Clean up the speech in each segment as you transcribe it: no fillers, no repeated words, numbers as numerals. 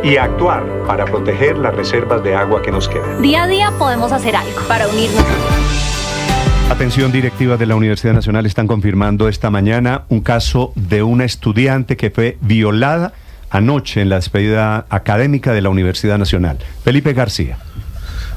y actuar para proteger las reservas de agua que nos quedan. Día a día podemos hacer algo para unirnos. Atención, directivas de la Universidad Nacional están confirmando esta mañana un caso de una estudiante que fue violada anoche en la despedida académica de la Universidad Nacional. Felipe García.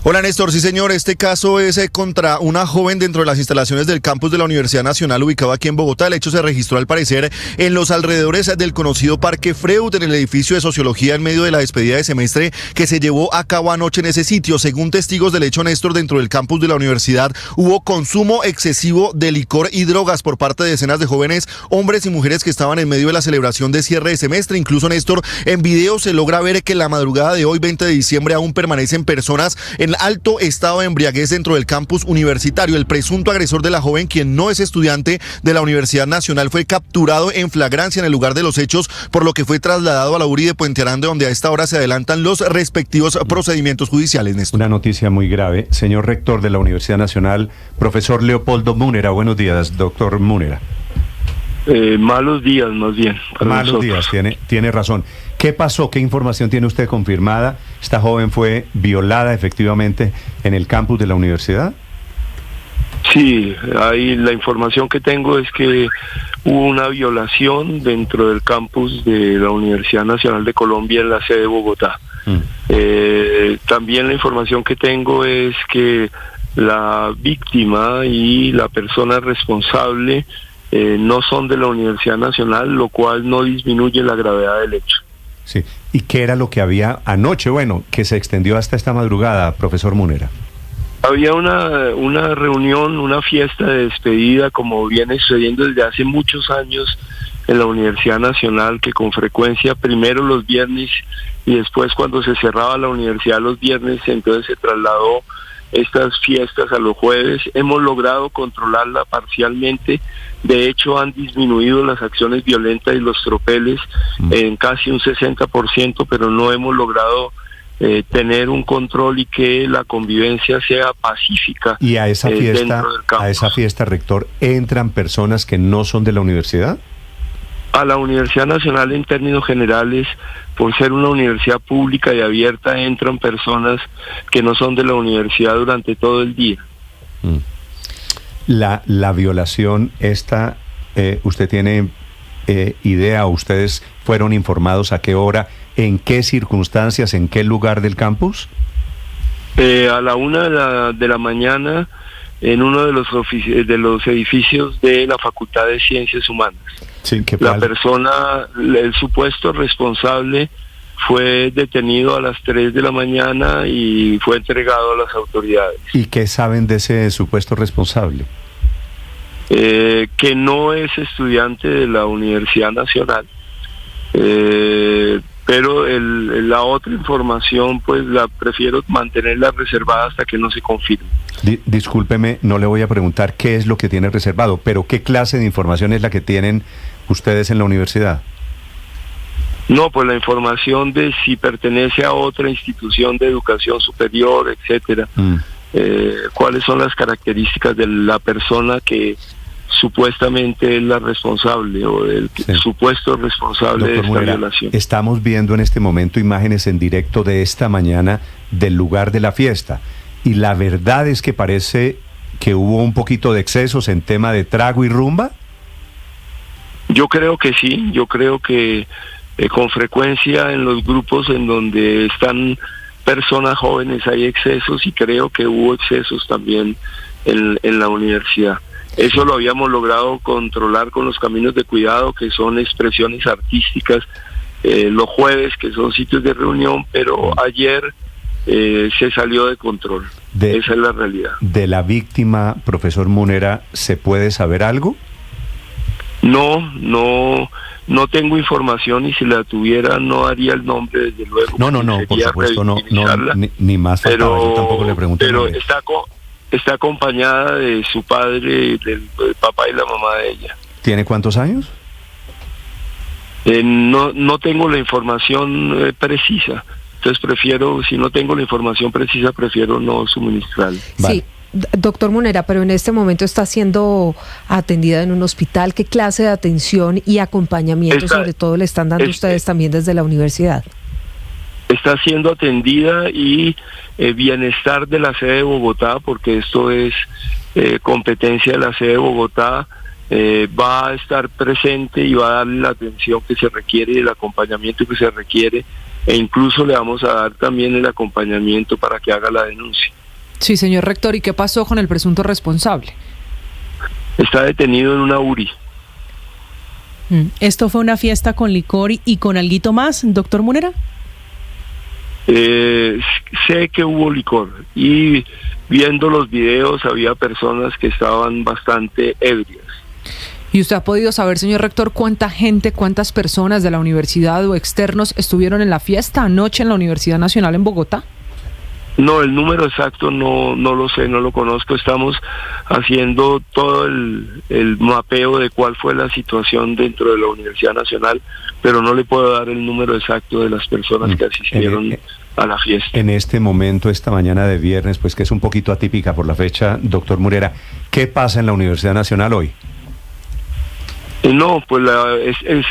Hola Néstor, sí señor, este caso es contra una joven dentro de las instalaciones del campus de la Universidad Nacional ubicado aquí en Bogotá. El hecho se registró al parecer en los alrededores del conocido Parque Freud, en el edificio de Sociología, en medio de la despedida de semestre que se llevó a cabo anoche en ese sitio. Según testigos del hecho, Néstor, dentro del campus de la universidad hubo consumo excesivo de licor y drogas por parte de decenas de jóvenes, hombres y mujeres que estaban en medio de la celebración de cierre de semestre. Incluso, Néstor, en video se logra ver que en la madrugada de hoy, 20 de diciembre, aún permanecen personas en alto estado de embriaguez dentro del campus universitario. El presunto agresor de la joven, quien no es estudiante de la Universidad Nacional, fue capturado en flagrancia en el lugar de los hechos, por lo que fue trasladado a la URI de Puente Aranda, donde a esta hora se adelantan los respectivos procedimientos judiciales, Néstor. Una noticia muy grave. Señor rector de la Universidad Nacional, profesor Leopoldo Múnera. Buenos días, doctor Múnera. Malos días, más bien. Malos días, tiene razón. ¿Qué pasó? ¿Qué información tiene usted confirmada? ¿Esta joven fue violada efectivamente en el campus de la universidad? Sí, ahí la información que tengo es que hubo una violación dentro del campus de la Universidad Nacional de Colombia en la sede de Bogotá. También la información que tengo es que la víctima y la persona responsable no son de la Universidad Nacional, lo cual no disminuye la gravedad del hecho. Sí. ¿Y qué era lo que había anoche? Bueno, que se extendió hasta esta madrugada, profesor Múnera. Había una reunión, una fiesta de despedida, como viene sucediendo desde hace muchos años en la Universidad Nacional, que con frecuencia, primero los viernes y después cuando se cerraba la universidad los viernes, entonces se trasladó estas fiestas a los jueves. Hemos logrado controlarla parcialmente. De hecho, han disminuido las acciones violentas y los tropeles en casi un 60%, pero no hemos logrado tener un control y que la convivencia sea pacífica. ¿Y a esa fiesta, rector, entran personas que no son de la universidad? A la Universidad Nacional, en términos generales, por ser una universidad pública y abierta, entran personas que no son de la universidad durante todo el día. La violación esta, ¿usted tiene idea, ustedes fueron informados a qué hora, en qué circunstancias, en qué lugar del campus? A la 1 de la mañana, en uno de los edificios de la Facultad de Ciencias Humanas. Sí, la persona, el supuesto responsable, fue detenido a las 3 de la mañana y fue entregado a las autoridades. ¿Y qué saben de ese supuesto responsable? Que no es estudiante de la Universidad Nacional, pero la otra información pues la prefiero mantenerla reservada hasta que no se confirme. Discúlpeme, no le voy a preguntar qué es lo que tiene reservado, pero ¿qué clase de información es la que tienen ustedes en la universidad? No, pues la información de si pertenece a otra institución de educación superior, etcétera. Cuáles son las características de la persona que supuestamente es la responsable o el supuesto responsable de esta violación. Estamos viendo en este momento imágenes en directo de esta mañana del lugar de la fiesta y la verdad es que parece que hubo un poquito de excesos en tema de trago y rumba. Yo creo que sí, yo creo que con frecuencia en los grupos en donde están personas jóvenes hay excesos y creo que hubo excesos también en la universidad. Eso lo habíamos logrado controlar con los caminos de cuidado, que son expresiones artísticas, los jueves, que son sitios de reunión, pero ayer se salió de control. Esa es la realidad. ¿De la víctima, profesor Múnera, se puede saber algo? No tengo información y si la tuviera no daría el nombre, desde luego. No, por supuesto, no ni más faltaba, yo tampoco le pregunté. Pero está acompañada de su padre, del papá y la mamá de ella. ¿Tiene cuántos años? No tengo la información precisa, entonces si no tengo la información precisa, prefiero no suministrarla. Vale. Sí. Doctor Múnera, pero en este momento está siendo atendida en un hospital. ¿Qué clase de atención y acompañamiento sobre todo le están dando ustedes también desde la universidad? está siendo atendida y bienestar de la sede de Bogotá, porque esto es competencia de la sede de Bogotá, va a estar presente y va a darle la atención que se requiere y el acompañamiento que se requiere, e incluso le vamos a dar también el acompañamiento para que haga la denuncia. Sí, señor rector, ¿y qué pasó con el presunto responsable? Está detenido en una URI. ¿Esto fue una fiesta con licor y con alguito más, doctor Munera? Sé que hubo licor y viendo los videos había personas que estaban bastante ebrias. ¿Y usted ha podido saber, señor rector, cuánta gente, cuántas personas de la universidad o externos estuvieron en la fiesta anoche en la Universidad Nacional en Bogotá? No, el número exacto no lo sé, no lo conozco. Estamos haciendo todo el mapeo de cuál fue la situación dentro de la Universidad Nacional, pero no le puedo dar el número exacto de las personas que asistieron a la fiesta. En este momento, esta mañana de viernes, pues que es un poquito atípica por la fecha, doctor Munera, ¿qué pasa en la Universidad Nacional hoy? No, pues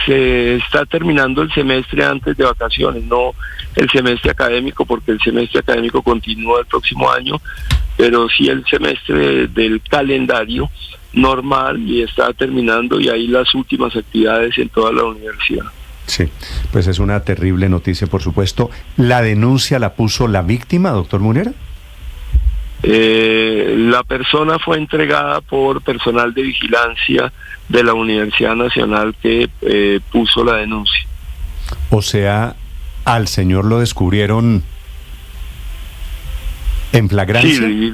se está terminando el semestre antes de vacaciones, no el semestre académico, porque el semestre académico continúa el próximo año, pero sí el semestre del calendario normal, y está terminando, y ahí las últimas actividades en toda la universidad. Sí, pues es una terrible noticia, por supuesto. ¿La denuncia la puso la víctima, doctor Munera? La persona fue entregada por personal de vigilancia de la Universidad Nacional que puso la denuncia. O sea, al señor lo descubrieron en flagrancia. Sí,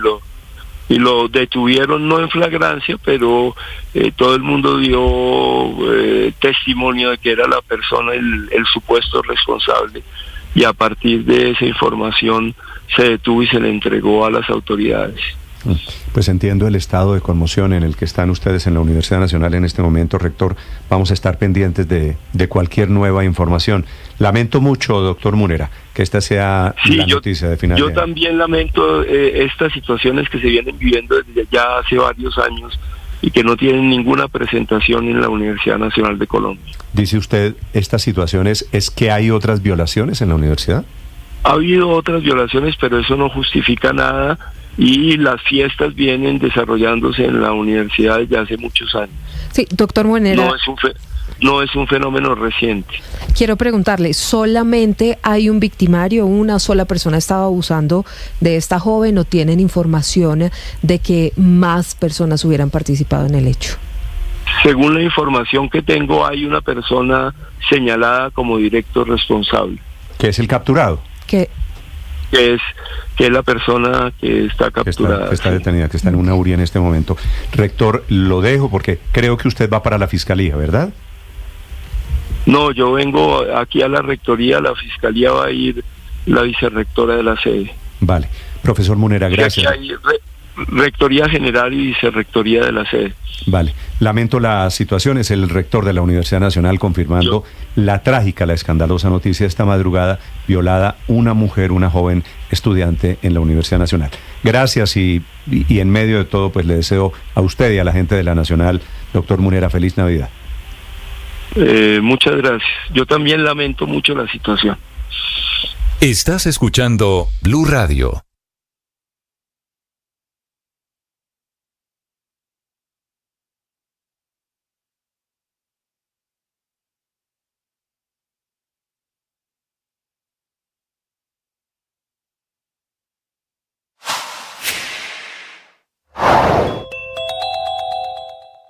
y lo detuvieron no en flagrancia, pero todo el mundo dio testimonio de que era la persona el supuesto responsable, y a partir de esa información se detuvo y se le entregó a las autoridades. Pues entiendo el estado de conmoción en el que están ustedes en la Universidad Nacional en este momento, rector. Vamos a estar pendientes de cualquier nueva información. Lamento mucho, doctor Munera, que esta sea la noticia de final de año. Yo también lamento estas situaciones que se vienen viviendo desde ya hace varios años y que no tienen ninguna presentación en la Universidad Nacional de Colombia. Dice usted, estas situaciones, ¿es que hay otras violaciones en la universidad? Ha habido otras violaciones, pero eso no justifica nada, y las fiestas vienen desarrollándose en la universidad desde hace muchos años. Sí, doctor Munera. No es un fenómeno reciente. Quiero preguntarle, ¿solamente hay un victimario, una sola persona estaba abusando de esta joven, o tienen información de que más personas hubieran participado en el hecho? Según la información que tengo, hay una persona señalada como directo responsable. ¿Qué es el capturado? Que es la persona que está capturada. Que está detenida, que está en una URI en este momento. Rector, lo dejo porque creo que usted va para la fiscalía, ¿verdad? No, yo vengo aquí a la rectoría, a la fiscalía va a ir la vicerrectora de la sede. Vale. Profesor Munera, gracias. Aquí hay rectoría general y vicerrectoría de la sede. Vale. Lamento la situación. Es el rector de la Universidad Nacional confirmando la trágica, la escandalosa noticia esta madrugada: violada una mujer, una joven estudiante en la Universidad Nacional. Gracias, y en medio de todo, pues le deseo a usted y a la gente de la Nacional, doctor Munera, feliz Navidad. Muchas gracias. Yo también lamento mucho la situación. Estás escuchando Blue Radio.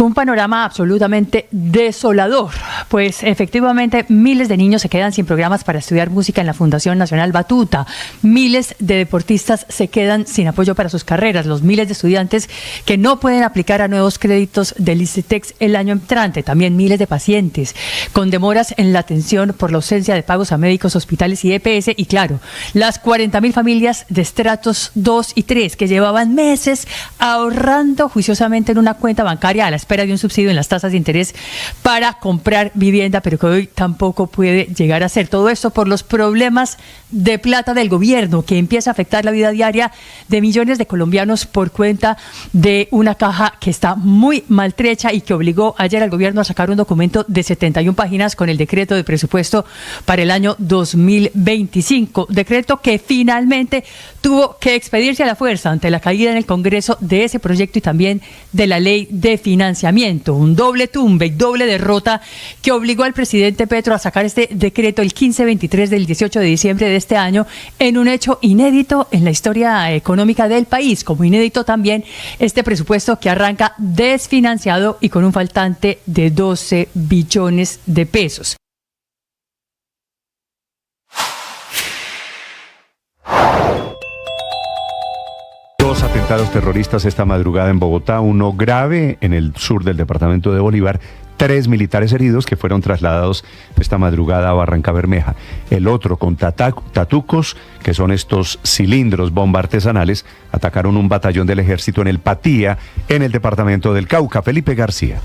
Un panorama absolutamente desolador, pues efectivamente miles de niños se quedan sin programas para estudiar música en la Fundación Nacional Batuta, miles de deportistas se quedan sin apoyo para sus carreras, los miles de estudiantes que no pueden aplicar a nuevos créditos del ICETEX el año entrante, también miles de pacientes con demoras en la atención por la ausencia de pagos a médicos, hospitales y EPS, y claro, las 40.000 familias de estratos 2 y 3 que llevaban meses ahorrando juiciosamente en una cuenta bancaria a la espera espera de un subsidio en las tasas de interés para comprar vivienda, pero que hoy tampoco puede llegar a ser. Todo esto por los problemas de plata del gobierno, que empieza a afectar la vida diaria de millones de colombianos por cuenta de una caja que está muy maltrecha y que obligó ayer al gobierno a sacar un documento de 71 páginas con el decreto de presupuesto para el año 2025. Decreto que finalmente tuvo que expedirse a la fuerza ante la caída en el Congreso de ese proyecto y también de la ley de financiamiento. Un doble tumbe y doble derrota que obligó al presidente Petro a sacar este decreto el 1523 del 18 de diciembre de este año, en un hecho inédito en la historia económica del país, como inédito también este presupuesto que arranca desfinanciado y con un faltante de 12 billones de pesos. Dos atentados terroristas esta madrugada en Bogotá, uno grave en el sur del departamento de Bolívar, 3 militares heridos que fueron trasladados esta madrugada a Barrancabermeja. El otro con tatucos, que son estos cilindros bomba artesanales, atacaron un batallón del ejército en el Patía, en el departamento del Cauca. Felipe García.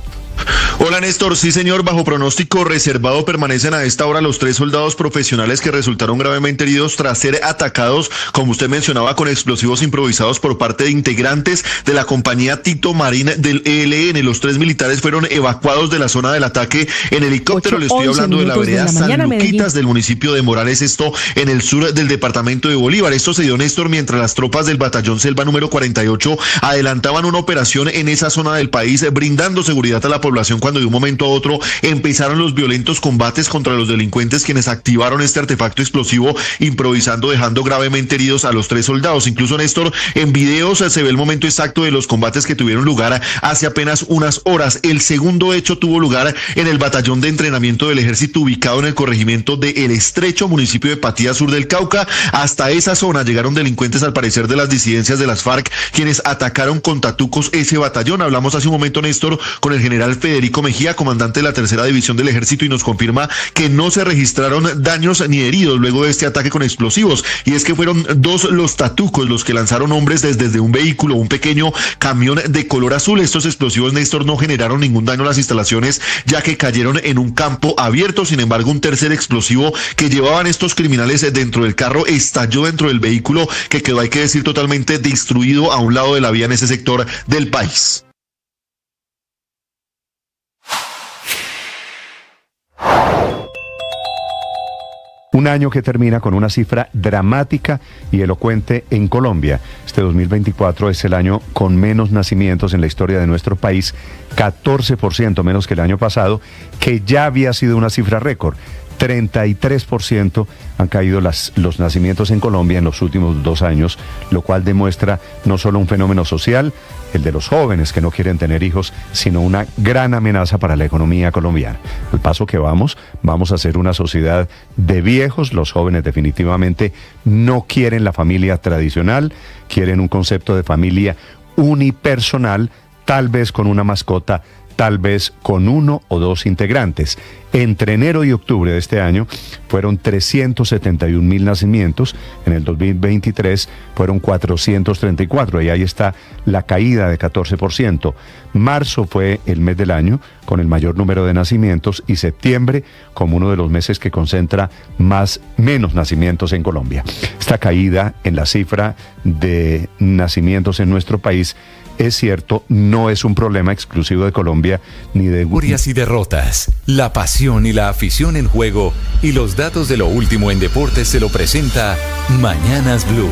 Hola Néstor, sí señor, bajo pronóstico reservado permanecen a esta hora los 3 soldados profesionales que resultaron gravemente heridos tras ser atacados, como usted mencionaba, con explosivos improvisados por parte de integrantes de la compañía Tito Marín del ELN. Los 3 militares fueron evacuados de la zona del ataque en helicóptero. Le estoy hablando de la vereda San Luquitas del municipio de Morales, esto en el sur del departamento de Bolívar. Esto se dio, Néstor, mientras las tropas del batallón Selva número 48 adelantaban una operación en esa zona del país, brindando seguridad a la población, cuando de un momento a otro empezaron los violentos combates contra los delincuentes, quienes activaron este artefacto explosivo improvisando, dejando gravemente heridos a los 3 soldados. Incluso, Néstor, en videos se ve el momento exacto de los combates que tuvieron lugar hace apenas unas horas. El segundo hecho tuvo lugar en el batallón de entrenamiento del ejército ubicado en el corregimiento de El Estrecho, municipio de Patía, sur del Cauca. Hasta esa zona llegaron delincuentes, al parecer de las disidencias de las FARC, quienes atacaron con tatucos ese batallón. Hablamos hace un momento, Néstor, con el general Federico Mejía, comandante de la 3ª División del Ejército, y nos confirma que no se registraron daños ni heridos luego de este ataque con explosivos. Y es que fueron 2 los tatucos los que lanzaron hombres desde un vehículo, un pequeño camión de color azul. Estos explosivos, Néstor, no generaron ningún daño a las instalaciones, ya que cayeron en un campo abierto. Sin embargo, un tercer explosivo que llevaban estos criminales dentro del carro estalló dentro del vehículo, que quedó, hay que decir, totalmente destruido a un lado de la vía en ese sector del país. Un año que termina con una cifra dramática y elocuente en Colombia. Este 2024 es el año con menos nacimientos en la historia de nuestro país, 14% menos que el año pasado, que ya había sido una cifra récord. 33% han caído los nacimientos en Colombia en los últimos 2 años, lo cual demuestra no solo un fenómeno social, el de los jóvenes que no quieren tener hijos, sino una gran amenaza para la economía colombiana. Al paso que vamos a ser una sociedad de viejos. Los jóvenes definitivamente no quieren la familia tradicional, quieren un concepto de familia unipersonal, tal vez con una mascota, tal vez con 1 o 2 integrantes. Entre enero y octubre de este año fueron 371,000 nacimientos, en el 2023 fueron 434, y ahí está la caída de 14%. Marzo fue el mes del año con el mayor número de nacimientos, y septiembre como uno de los meses que concentra menos nacimientos en Colombia. Esta caída en la cifra de nacimientos en nuestro país, es cierto, no es un problema exclusivo de Colombia ni de... Victorias y derrotas, la pasión y la afición en juego, y los datos de lo último en deportes se lo presenta Mañanas Blue.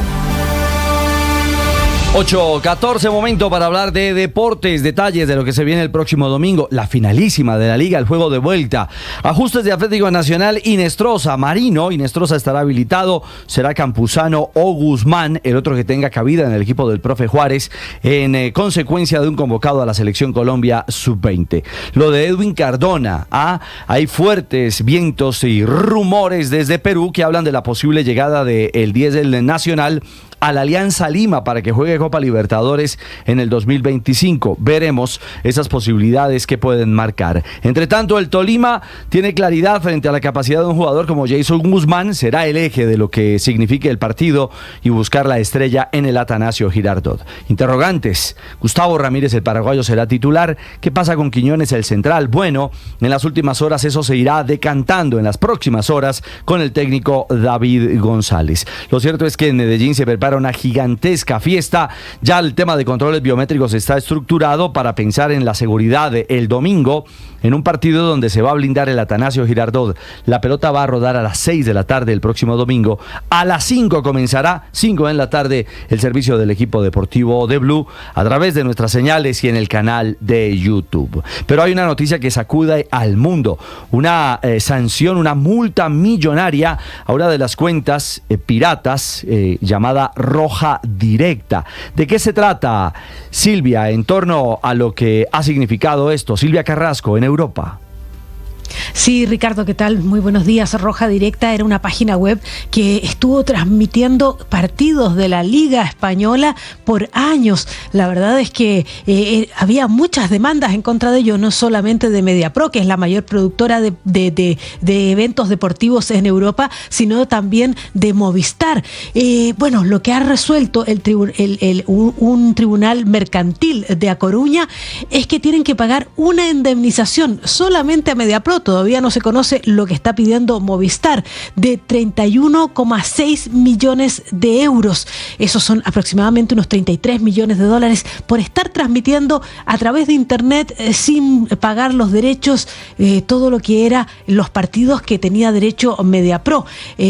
8:14, momento para hablar de deportes, detalles de lo que se viene el próximo domingo, la finalísima de la Liga, el juego de vuelta, ajustes de Atlético Nacional. Inestrosa, Marino, Inestrosa estará habilitado, será Campuzano o Guzmán, el otro que tenga cabida en el equipo del profe Juárez, en consecuencia de un convocado a la Selección Colombia Sub-20. Lo de Edwin Cardona, hay fuertes vientos y rumores desde Perú que hablan de la posible llegada del 10 del Nacional a la Alianza Lima para que juegue Copa Libertadores en el 2025. Veremos esas posibilidades que pueden marcar. Entre tanto, el Tolima tiene claridad frente a la capacidad de un jugador como Jason Guzmán. Será el eje de lo que signifique el partido y buscar la estrella en el Atanasio Girardot. Interrogantes. Gustavo Ramírez, el paraguayo, será titular. ¿Qué pasa con Quiñones, el central? Bueno, en las últimas horas eso se irá decantando en las próximas horas con el técnico David González. Lo cierto es que en Medellín se prepara una gigantesca fiesta. Ya el tema de controles biométricos está estructurado para pensar en la seguridad el domingo en un partido donde se va a blindar el Atanasio Girardot. La pelota va a rodar a las 6 de la tarde el próximo domingo. A las 5 comenzará, 5 en la tarde, el servicio del equipo deportivo de Blue a través de nuestras señales y en el canal de YouTube. Pero hay una noticia que sacude al mundo. Una sanción, una multa millonaria a una de las cuentas piratas llamada Roja Directa. ¿De qué se trata, Silvia, en torno a lo que ha significado esto? Silvia Carrasco, en Europa. Sí, Ricardo, ¿qué tal? Muy buenos días. Roja Directa era una página web que estuvo transmitiendo partidos de la Liga Española por años. La verdad es que había muchas demandas en contra de ello, no solamente de Mediapro, que es la mayor productora de eventos deportivos en Europa, sino también de Movistar. Bueno, lo que ha resuelto un tribunal mercantil de A Coruña es que tienen que pagar una indemnización solamente a Mediapro. Todavía no se conoce lo que está pidiendo Movistar, de 31,6 millones de euros. Esos son aproximadamente unos 33 millones de dólares por estar transmitiendo a través de internet sin pagar los derechos, todo lo que era los partidos que tenía derecho Mediapro.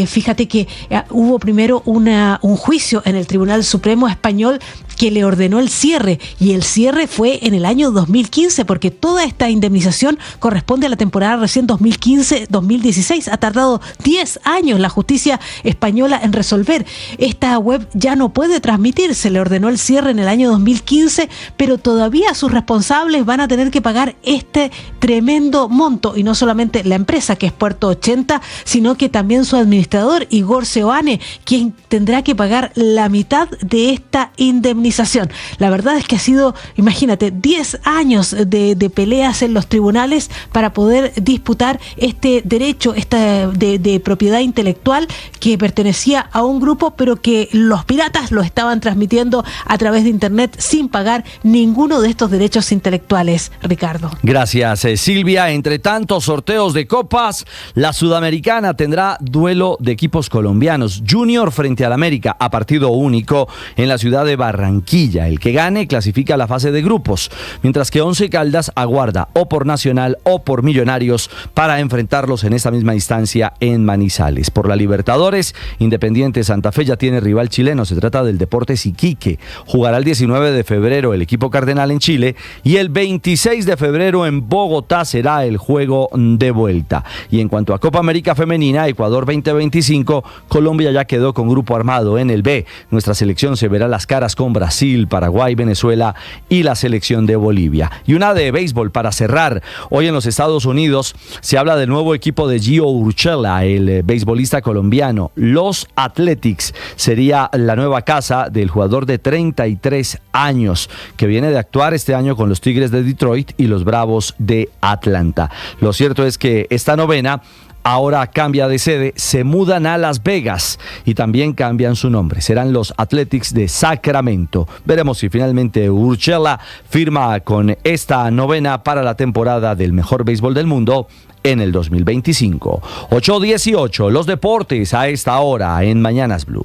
Fíjate que hubo primero un juicio en el Tribunal Supremo Español que le ordenó el cierre, y el cierre fue en el año 2015, porque toda esta indemnización corresponde a la temporada recién 2015-2016. Ha tardado 10 años la justicia española en resolver. Esta web ya no puede transmitir, se le ordenó el cierre en el año 2015, pero todavía sus responsables van a tener que pagar este tremendo monto, y no solamente la empresa, que es Puerto 80, sino que también su administrador, Igor Seoane, quien tendrá que pagar la mitad de esta indemnización. La verdad es que ha sido, imagínate, 10 años de peleas en los tribunales para poder disputar este derecho de propiedad intelectual que pertenecía a un grupo, pero que los piratas lo estaban transmitiendo a través de internet sin pagar ninguno de estos derechos intelectuales, Ricardo. Gracias, Silvia. Entre tantos sorteos de copas, la Sudamericana tendrá duelo de equipos colombianos. Junior frente al América a partido único en la ciudad de Barranquilla. El que gane clasifica a la fase de grupos, mientras que Once Caldas aguarda o por Nacional o por Millonarios para enfrentarlos en esta misma instancia en Manizales. Por la Libertadores, Independiente Santa Fe ya tiene rival chileno. Se trata del Deportes Iquique. Jugará el 19 de febrero el equipo cardenal en Chile, y el 26 de febrero en Bogotá será el juego de vuelta. Y en cuanto a Copa América Femenina, Ecuador 2025, Colombia ya quedó con grupo armado en el B. Nuestra selección se verá las caras con Brasil, Paraguay, Venezuela y la selección de Bolivia. Y una de béisbol para cerrar. Hoy en los Estados Unidos se habla del nuevo equipo de Gio Urshela, el beisbolista colombiano. Los Athletics sería la nueva casa del jugador de 33 años que viene de actuar este año con los Tigres de Detroit y los Bravos de Atlanta. Lo cierto es que esta novena ahora cambia de sede, se mudan a Las Vegas y también cambian su nombre. Serán los Athletics de Sacramento. Veremos si finalmente Urshela firma con esta novena para la temporada del mejor béisbol del mundo en el 2025. 8:18, los deportes a esta hora en Mañanas Blue.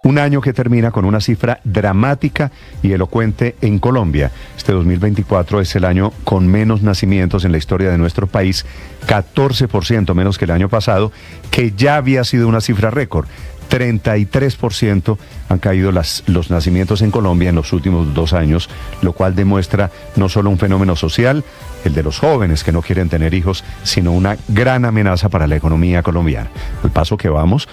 Un año que termina con una cifra dramática y elocuente en Colombia. Este 2024 es el año con menos nacimientos en la historia de nuestro país, 14% menos que el año pasado, que ya había sido una cifra récord. 33% han caído los nacimientos en Colombia en los últimos 2 años, lo cual demuestra no solo un fenómeno social, el de los jóvenes que no quieren tener hijos, sino una gran amenaza para la economía colombiana. Al paso que vamos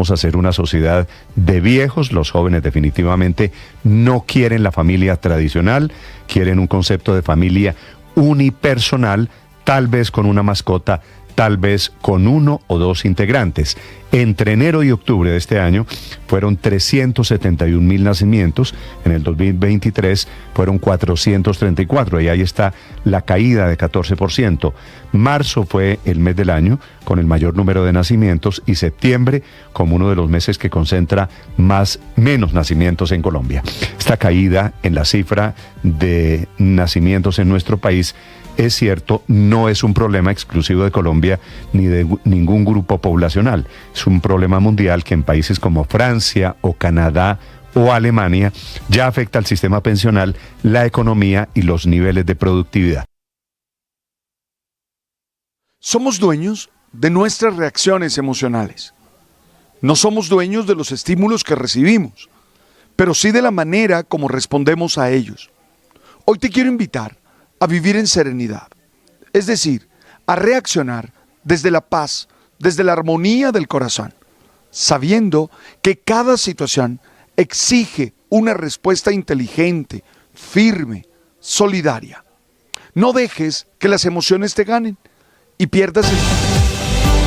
a ser una sociedad de viejos. Los jóvenes definitivamente no quieren la familia tradicional, quieren un concepto de familia unipersonal tal vez con una mascota, tal vez con 1 o 2 integrantes. Entre enero y octubre de este año fueron 371.000 nacimientos, en el 2023 fueron 434, y ahí está la caída de 14%. Marzo fue el mes del año con el mayor número de nacimientos y septiembre como uno de los meses que concentra menos nacimientos en Colombia. Esta caída en la cifra de nacimientos en nuestro país, es cierto, no es un problema exclusivo de Colombia ni de ningún grupo poblacional. Es un problema mundial que en países como Francia o Canadá o Alemania ya afecta al sistema pensional, la economía y los niveles de productividad. Somos dueños de nuestras reacciones emocionales. No somos dueños de los estímulos que recibimos, pero sí de la manera como respondemos a ellos. Hoy te quiero invitar a vivir en serenidad, es decir, a reaccionar desde la paz, desde la armonía del corazón, sabiendo que cada situación exige una respuesta inteligente, firme, solidaria. No dejes que las emociones te ganen y pierdas el...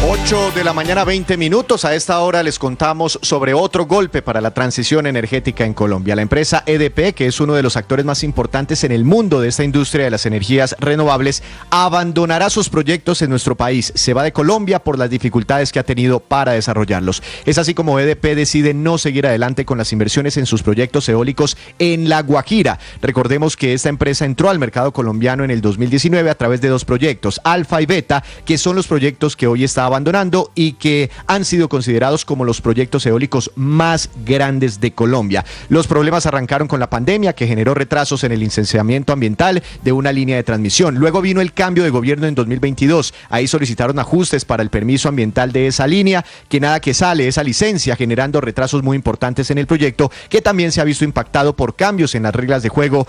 8 de la mañana, 20 minutos. A esta hora les contamos sobre otro golpe para la transición energética en Colombia. La empresa EDP, que es uno de los actores más importantes en el mundo de esta industria de las energías renovables, abandonará sus proyectos en nuestro país. Se va de Colombia por las dificultades que ha tenido para desarrollarlos. Es así como EDP decide no seguir adelante con las inversiones en sus proyectos eólicos en La Guajira. Recordemos que esta empresa entró al mercado colombiano en el 2019 a través de 2 proyectos, Alfa y Beta, que son los proyectos que hoy está abandonando y que han sido considerados como los proyectos eólicos más grandes de Colombia. Los problemas arrancaron con la pandemia, que generó retrasos en el licenciamiento ambiental de una línea de transmisión. Luego vino el cambio de gobierno en 2022. Ahí solicitaron ajustes para el permiso ambiental de esa línea, que nada que sale esa licencia, generando retrasos muy importantes en el proyecto, que también se ha visto impactado por cambios en las reglas de juego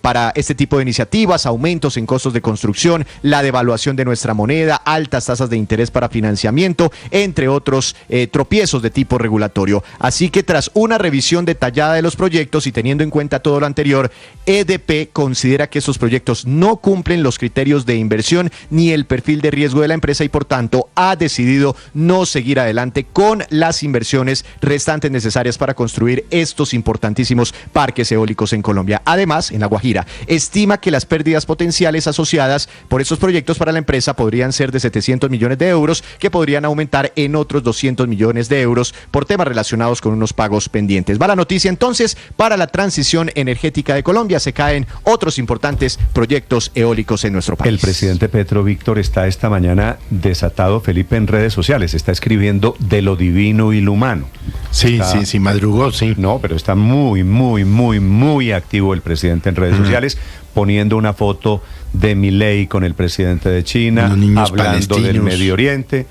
para este tipo de iniciativas, aumentos en costos de construcción, la devaluación de nuestra moneda, altas tasas de interés para financiamiento, entre otros tropiezos de tipo regulatorio. Así que tras una revisión detallada de los proyectos y teniendo en cuenta todo lo anterior, EDP considera que estos proyectos no cumplen los criterios de inversión ni el perfil de riesgo de la empresa y por tanto ha decidido no seguir adelante con las inversiones restantes necesarias para construir estos importantísimos parques eólicos en Colombia. Además, en La Guajira, estima que las pérdidas potenciales asociadas por estos proyectos para la empresa podrían ser de 700 millones de euros, que podrían aumentar en otros 200 millones de euros por temas relacionados con unos pagos pendientes. Va la noticia entonces: para la transición energética de Colombia se caen otros importantes proyectos eólicos en nuestro país. El presidente Petro, Víctor, está esta mañana desatado, Felipe, en redes sociales. Está escribiendo de lo divino y lo humano. Sí, madrugó, sí. No, pero está muy activo el presidente en redes sociales, poniendo una foto de Milei con el presidente de China, hablando palestinos del Medio Oriente,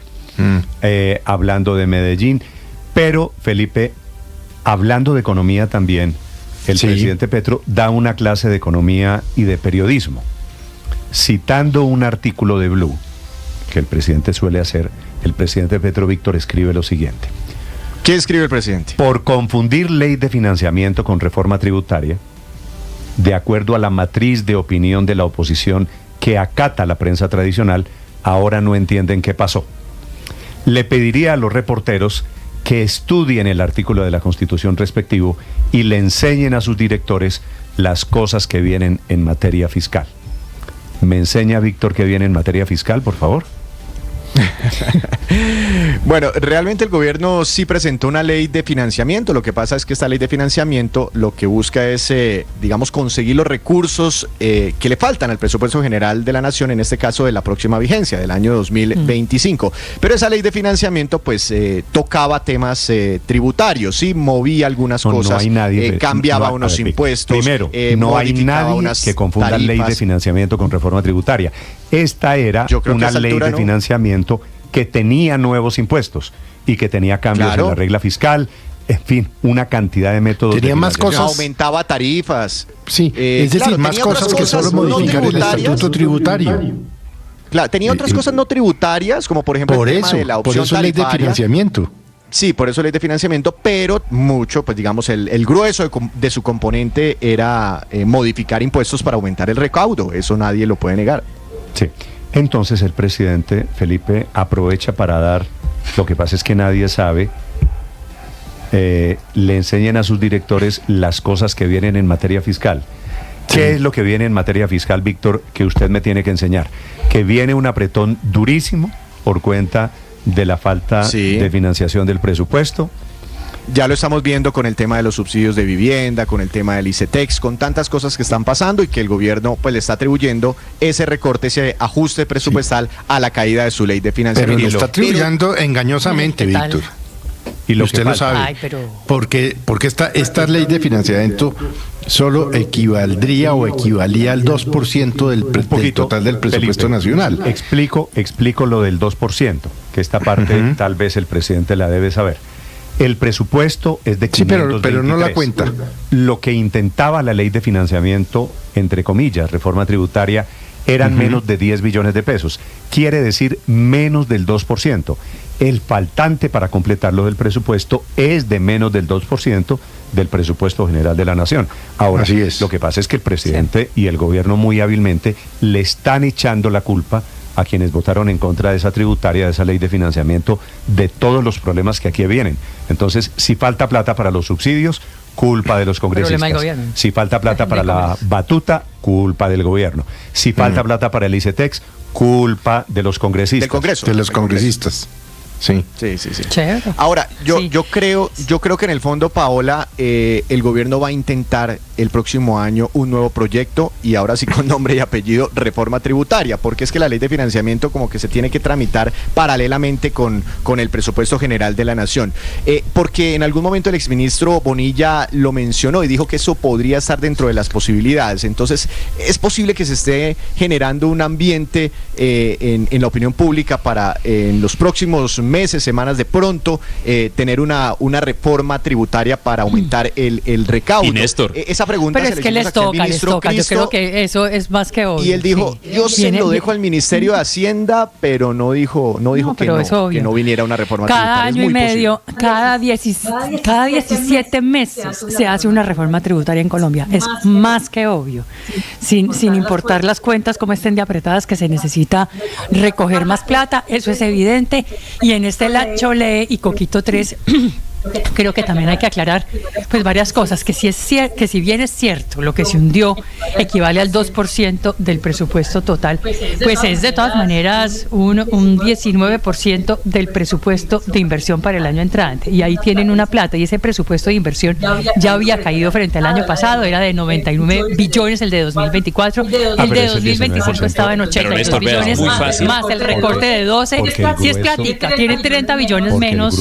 hablando de Medellín. Pero, Felipe, hablando de economía también, el presidente Petro da una clase de economía y de periodismo. Citando un artículo de Blue, que el presidente suele hacer, el presidente Petro, Víctor, escribe lo siguiente. ¿Qué escribe el presidente? Por confundir ley de financiamiento con reforma tributaria, de acuerdo a la matriz de opinión de la oposición que acata la prensa tradicional, ahora no entienden qué pasó. Le pediría a los reporteros que estudien el artículo de la Constitución respectivo y le enseñen a sus directores las cosas que vienen en materia fiscal. ¿Me enseña, Víctor, qué viene en materia fiscal, por favor? Bueno, realmente el gobierno sí presentó una ley de financiamiento. Lo que pasa es que esta ley de financiamiento lo que busca es, digamos, conseguir los recursos que le faltan al presupuesto general de la nación, en este caso de la próxima vigencia, del año 2025. Pero esa ley de financiamiento, pues, tocaba temas tributarios, sí, movía algunas cosas, no hay nadie, cambiaba unos impuestos. Primero, no hay nadie que confunda tarifas. Ley de financiamiento con reforma tributaria. Esta era una ley de financiamiento que tenía nuevos impuestos y que tenía cambios en la regla fiscal, en fin, una cantidad de métodos. Tenía más cosas. Aumentaba tarifas. Sí, es decir, más cosas que solo modificar el estatuto tributario. Claro, tenía otras cosas no tributarias, como por ejemplo el tema de la opción tarifaria. Ley de financiamiento. Sí, por eso ley de financiamiento, pero mucho, pues digamos, el grueso de su componente era modificar impuestos para aumentar el recaudo. Eso nadie lo puede negar. Sí. Entonces el presidente Felipe aprovecha para dar, lo que pasa es que nadie sabe, le enseñan a sus directores las cosas que vienen en materia fiscal. ¿Qué es lo que viene en materia fiscal, Víctor, que usted me tiene que enseñar? Que viene un apretón durísimo por cuenta de la falta de financiación del presupuesto. Ya lo estamos viendo con el tema de los subsidios de vivienda, con el tema del ICETEX, con tantas cosas que están pasando y que el gobierno pues le está atribuyendo ese recorte, ese ajuste presupuestal a la caída de su ley de financiamiento. Pero lo está atribuyendo engañosamente, Víctor. Y lo usted lo sabe. Ay, pero... Porque esta ley de financiamiento solo equivaldría o equivalía al 2% del total del presupuesto Felipe, nacional. Explico lo del 2%, que esta parte tal vez el presidente la debe saber. El presupuesto es de 523. pero no la cuenta. Lo que intentaba la ley de financiamiento, entre comillas, reforma tributaria, eran menos de 10 billones de pesos. Quiere decir menos del 2%. El faltante para completarlo del presupuesto es de menos del 2% del presupuesto general de la nación. Ahora, así es. Lo que pasa es que el presidente y el gobierno muy hábilmente le están echando la culpa a quienes votaron en contra de esa tributaria, de esa ley de financiamiento, de todos los problemas que aquí vienen. Entonces, si falta plata para los subsidios, culpa de los congresistas. Si falta plata para la batuta, culpa del gobierno. Si falta plata para el ICETEX, culpa de los congresistas. Del Congreso. De los congresistas. Sí. Chévere. Ahora, yo creo que en el fondo, Paola, el gobierno va a intentar el próximo año un nuevo proyecto, y ahora sí con nombre y apellido, reforma tributaria, porque es que la ley de financiamiento como que se tiene que tramitar paralelamente con el presupuesto general de la nación. Porque en algún momento el exministro Bonilla lo mencionó y dijo que eso podría estar dentro de las posibilidades. Entonces, es posible que se esté generando un ambiente en la opinión pública para en los próximos meses, semanas, de pronto tener una reforma tributaria para aumentar el recaudo. Y Néstor, esa pregunta pero es que les toca. Yo creo que eso es más que obvio. Y él dijo, yo se lo dejo al Ministerio de Hacienda, pero no dijo que no viniera una reforma tributaria. Cada año y medio, cada 17 meses se hace una reforma tributaria en Colombia. Es más que obvio. Sin importar las cuentas como estén de apretadas, que se necesita recoger más plata, eso es evidente. Y en este La Chole y Coquito 3 creo que también hay que aclarar pues varias cosas, que si bien es cierto lo que se hundió equivale al 2% del presupuesto total, pues es de todas maneras un 19% del presupuesto de inversión para el año entrante, y ahí tienen una plata, y ese presupuesto de inversión ya había caído frente al año pasado, era de 99 billones el de 2024, el de 2025 estaba en 82 billones, más el recorte de 12, si es plática, tiene 30 billones menos,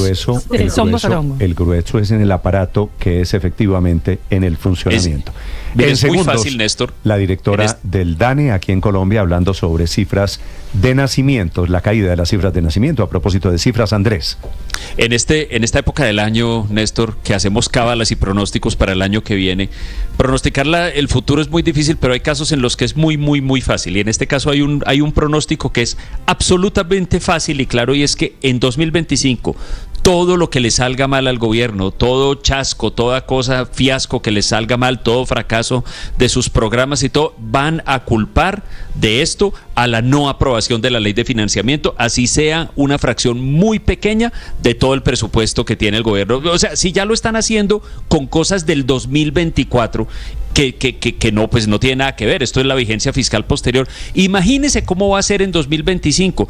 son bozorongo. El grueso es en el aparato, que es efectivamente en el funcionamiento. Es muy fácil, Néstor. La directora del DANE aquí en Colombia, hablando sobre cifras de nacimientos, la caída de las cifras de nacimiento. A propósito de cifras, Andrés. En esta época del año, Néstor, que hacemos cábalas y pronósticos para el año que viene, pronosticar el futuro es muy difícil, pero hay casos en los que es muy, muy, muy fácil. Y en este caso hay un pronóstico que es absolutamente fácil y claro, y es que en 2025 todo lo que le salga mal al gobierno, todo chasco, toda cosa, fiasco que le salga mal, todo fracaso de sus programas y todo, van a culpar de esto a la no aprobación de la ley de financiamiento, así sea una fracción muy pequeña de todo el presupuesto que tiene el gobierno. O sea, si ya lo están haciendo con cosas del 2024, que no, pues no tiene nada que ver, esto es la vigencia fiscal posterior. Imagínese cómo va a ser en 2025.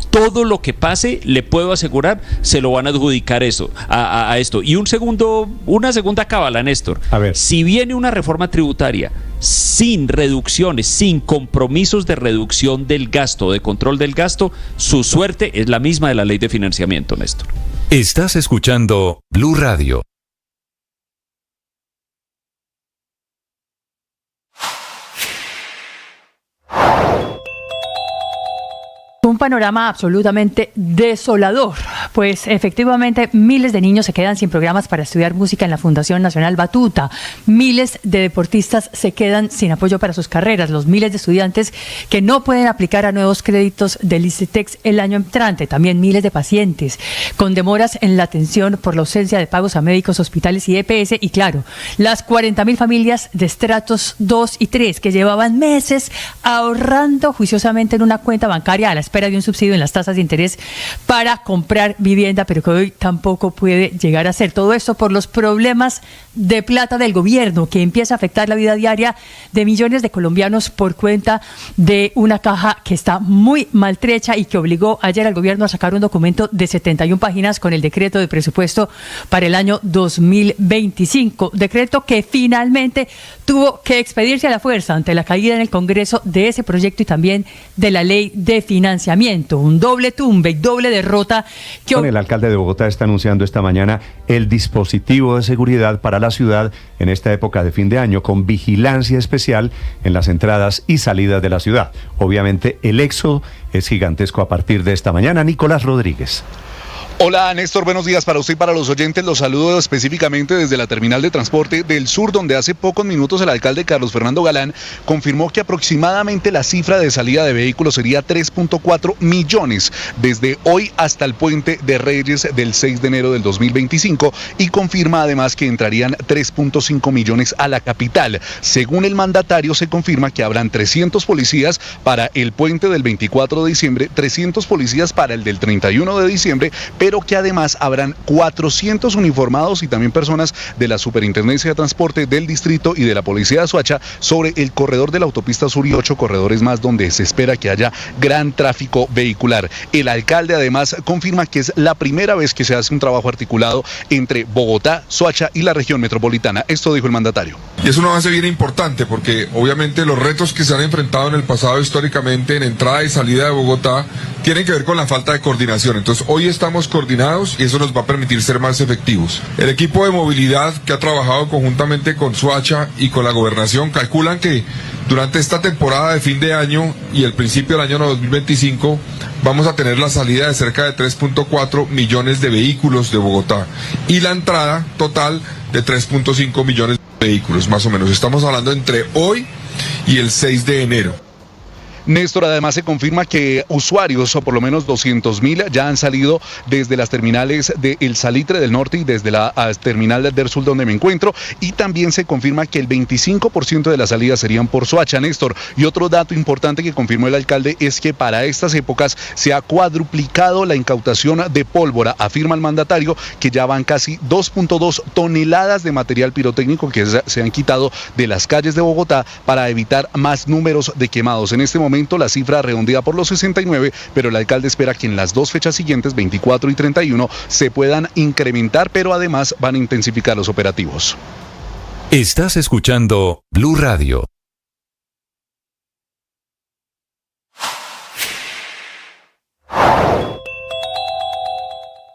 Todo lo que pase, le puedo asegurar, se lo van a adjudicar a esto. Y una segunda cábala, Néstor. A ver. Si viene una reforma tributaria sin reducciones, sin compromisos de reducción del gasto, de control del gasto, su suerte es la misma de la ley de financiamiento, Néstor. Estás escuchando Blue Radio. Un panorama absolutamente desolador, Pues efectivamente miles de niños se quedan sin programas para estudiar música en la Fundación Nacional Batuta. Miles de deportistas se quedan sin apoyo para sus carreras. Los miles de estudiantes que no pueden aplicar a nuevos créditos del ICETEX el año entrante. También miles de pacientes con demoras en la atención por la ausencia de pagos a médicos, hospitales y EPS. Y claro, las 40.000 familias de estratos 2 y 3 que llevaban meses ahorrando juiciosamente en una cuenta bancaria a la espera de un subsidio en las tasas de interés para comprar vivienda, pero que hoy tampoco puede llegar a ser. Todo esto por los problemas de plata del gobierno, que empieza a afectar la vida diaria de millones de colombianos por cuenta de una caja que está muy maltrecha y que obligó ayer al gobierno a sacar un documento de 71 páginas con el decreto de presupuesto para el año 2025. Decreto que finalmente tuvo que expedirse a la fuerza ante la caída en el Congreso de ese proyecto y también de la ley de financiamiento. Un doble tumbe y doble derrota. El alcalde de Bogotá está anunciando esta mañana el dispositivo de seguridad para la ciudad en esta época de fin de año, con vigilancia especial en las entradas y salidas de la ciudad. Obviamente el éxodo es gigantesco a partir de esta mañana. Nicolás Rodríguez. Hola Néstor, buenos días para usted y para los oyentes. Los saludo específicamente desde la terminal de transporte del sur, donde hace pocos minutos el alcalde Carlos Fernando Galán confirmó que aproximadamente la cifra de salida de vehículos sería 3.4 millones desde hoy hasta el Puente de Reyes del 6 de enero del 2025 y confirma además que entrarían 3.5 millones a la capital. Según el mandatario, se confirma que habrán 300 policías para el puente del 24 de diciembre, 300 policías para el del 31 de diciembre, pero que además habrán 400 uniformados y también personas de la Superintendencia de Transporte del Distrito y de la Policía de Soacha sobre el corredor de la autopista Sur y 8 corredores más donde se espera que haya gran tráfico vehicular. El alcalde además confirma que es la primera vez que se hace un trabajo articulado entre Bogotá, Soacha y la región metropolitana. Esto dijo el mandatario. Y es un avance bien importante porque obviamente los retos que se han enfrentado en el pasado históricamente en entrada y salida de Bogotá tienen que ver con la falta de coordinación. Entonces hoy estamos coordinados y eso nos va a permitir ser más efectivos. El equipo de movilidad que ha trabajado conjuntamente con Soacha y con la gobernación calculan que durante esta temporada de fin de año y el principio del año 2025 vamos a tener la salida de cerca de 3.4 millones de vehículos de Bogotá y la entrada total de 3.5 millones de vehículos, más o menos. Estamos hablando entre hoy y el 6 de enero. Néstor, además se confirma que usuarios, o por lo menos 200.000, ya han salido desde las terminales de El Salitre del Norte y desde la terminal del Sur donde me encuentro, y también se confirma que el 25% de las salidas serían por Soacha, Néstor. Y otro dato importante que confirmó el alcalde es que para estas épocas se ha cuadruplicado la incautación de pólvora. Afirma el mandatario que ya van casi 2.2 toneladas de material pirotécnico que se han quitado de las calles de Bogotá para evitar más números de quemados. En este momento la cifra redondea por los 69, pero el alcalde espera que en las dos fechas siguientes, 24 y 31, se puedan incrementar, pero además van a intensificar los operativos. Estás escuchando Blue Radio.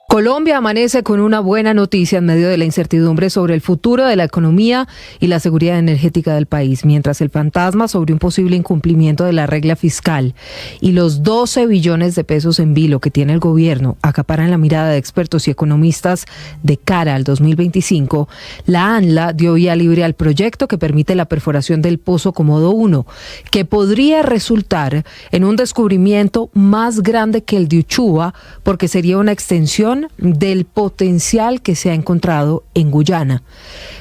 Colombia amanece con una buena noticia en medio de la incertidumbre sobre el futuro de la economía y la seguridad energética del país, mientras el fantasma sobre un posible incumplimiento de la regla fiscal y los 12 billones de pesos en vilo que tiene el gobierno acaparan la mirada de expertos y economistas de cara al 2025, la ANLA dio vía libre al proyecto que permite la perforación del Pozo Comodo 1, que podría resultar en un descubrimiento más grande que el de Uchuva, porque sería una extensión del potencial que se ha encontrado en Guyana.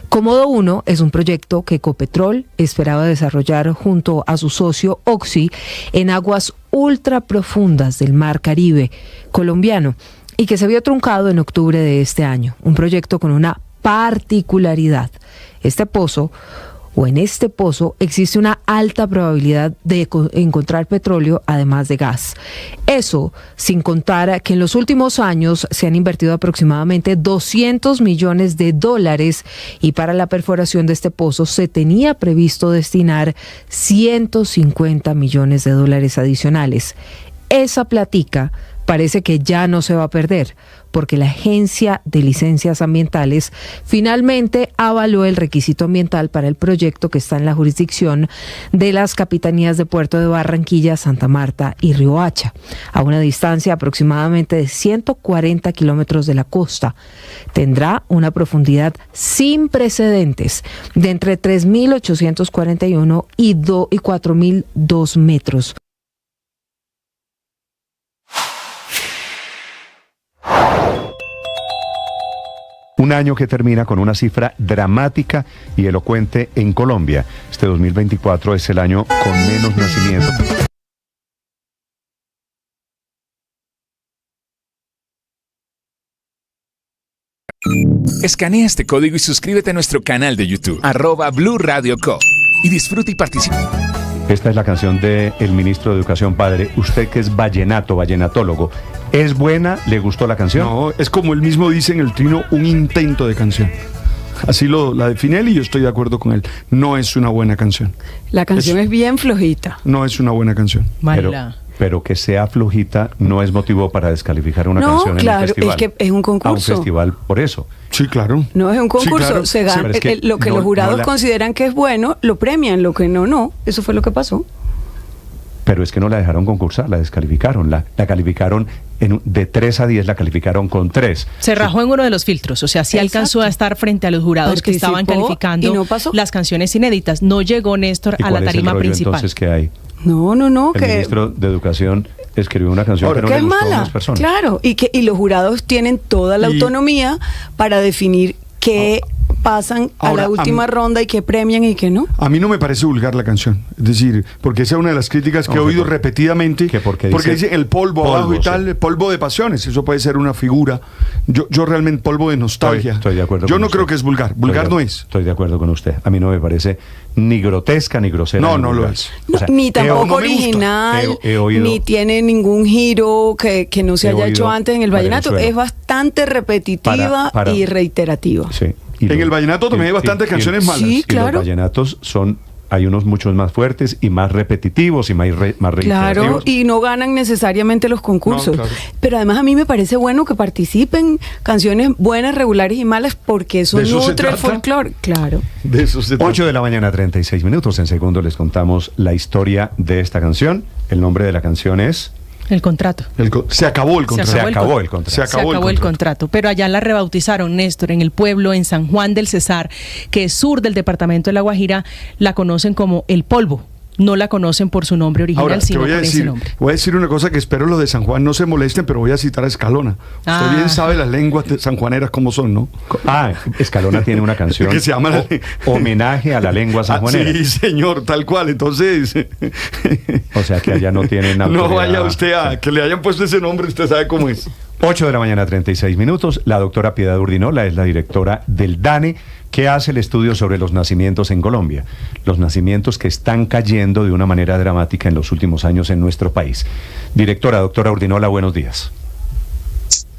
Comodo 1 es un proyecto que Ecopetrol esperaba desarrollar junto a su socio Oxy en aguas ultra profundas del Mar Caribe colombiano y que se vio truncado en octubre de este año. Un proyecto con una particularidad. En este pozo existe una alta probabilidad de encontrar petróleo además de gas. Eso sin contar que en los últimos años se han invertido aproximadamente $200 millones y para la perforación de este pozo se tenía previsto destinar $150 millones adicionales. Esa platica parece que ya no se va a perder, porque la Agencia de Licencias Ambientales finalmente avaló el requisito ambiental para el proyecto que está en la jurisdicción de las capitanías de Puerto de Barranquilla, Santa Marta y Riohacha, a una distancia aproximadamente de 140 kilómetros de la costa. Tendrá una profundidad sin precedentes de entre 3.841 y 4.002 metros. Un año que termina con una cifra dramática y elocuente en Colombia. Este 2024 es el año con menos nacimientos. Escanea este código y suscríbete a nuestro canal de YouTube, @Blue Radio Co. Y disfruta y participa. Esta es la canción del ministro de Educación, padre. Usted que es vallenatólogo. ¿Es buena? ¿Le gustó la canción? No, es como él mismo dice en el trino, un intento de canción. Así la define él y yo estoy de acuerdo con él. No es una buena canción. La canción es bien flojita. No es una buena canción. Pero que sea flojita no es motivo para descalificar una canción en un festival. Es que es un concurso. A un festival, por eso. Sí, claro. No es un concurso. Sí, claro. Se gana, lo que los jurados consideran que es bueno, lo premian. Lo que no. Eso fue lo que pasó. Pero es que no la dejaron concursar, la descalificaron. La calificaron de 3 a 10, la calificaron con 3. Se rajó en uno de los filtros, o sea, sí alcanzó a estar frente a los jurados que estaban calificando y no pasó. Las canciones inéditas. No llegó Néstor a la tarima principal. Entonces, ¿qué hay? No. El ministro de Educación escribió una canción que no le gustó a unas personas. Claro, y los jurados tienen toda la autonomía para definir qué pasan a la última ronda y qué premian y qué no. A mí no me parece vulgar la canción, es decir, porque esa es una de las críticas que he oído repetidamente, porque dice el polvo abajo y tal, el polvo de pasiones, eso puede ser una figura. Yo realmente polvo de nostalgia. Estoy de acuerdo. Yo no creo que es vulgar no es. Estoy de acuerdo con usted. A mí no me parece ni grotesca ni grosera. No lo es. O sea, ni tampoco original, ni tiene ningún giro que no se haya hecho antes en el vallenato. Es bastante repetitiva y reiterativa. Sí. En el vallenato también hay bastantes canciones malas. Sí, claro. Y los vallenatos hay unos muchos más fuertes y más repetitivos y más reiterativos. Claro, y no ganan necesariamente los concursos. No, claro. Pero además a mí me parece bueno que participen canciones buenas, regulares y malas, porque eso nutre el folclore. Claro. De eso se trata. 8 de la mañana, 36 minutos. En segundo les contamos la historia de esta canción. El nombre de la canción es... El contrato. Se acabó el contrato. Se acabó el contrato. Pero allá la rebautizaron, Néstor, en el pueblo, en San Juan del Cesar, que es sur del departamento de La Guajira, la conocen como El Polvo. No la conocen por su nombre original, sino por ese nombre. Voy a decir una cosa que espero los de San Juan no se molesten, pero voy a citar a Escalona. Usted bien sabe las lenguas sanjuaneras como son, ¿no? Escalona tiene una canción que se llama Homenaje a la lengua sanjuanera. Sí, señor, tal cual. Entonces, o sea que allá no tienen autoridad. No vaya usted a que le hayan puesto ese nombre, usted sabe cómo es. 8 de la mañana, 36 minutos. La doctora Piedad Urdinola es la directora del DANE, que hace el estudio sobre los nacimientos en Colombia. Los nacimientos que están cayendo de una manera dramática en los últimos años en nuestro país. Doctora Urdinola, buenos días.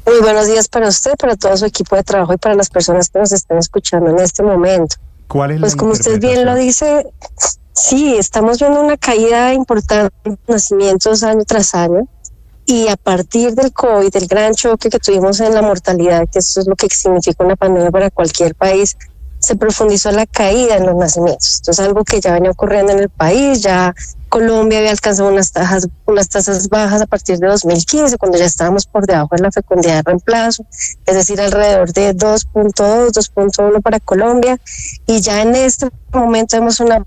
Muy buenos días para usted, para todo su equipo de trabajo y para las personas que nos están escuchando en este momento. ¿Cuál es pues como usted bien lo dice, sí, estamos viendo una caída importante de nacimientos año tras año. Y a partir del COVID, del gran choque que tuvimos en la mortalidad, que eso es lo que significa una pandemia para cualquier país, se profundizó la caída en los nacimientos. Esto es algo que ya venía ocurriendo en el país. Ya Colombia había alcanzado unas tasas bajas a partir de 2015, cuando ya estábamos por debajo de la fecundidad de reemplazo, es decir, alrededor de 2.2, 2.1 para Colombia. Y ya en este momento vemos una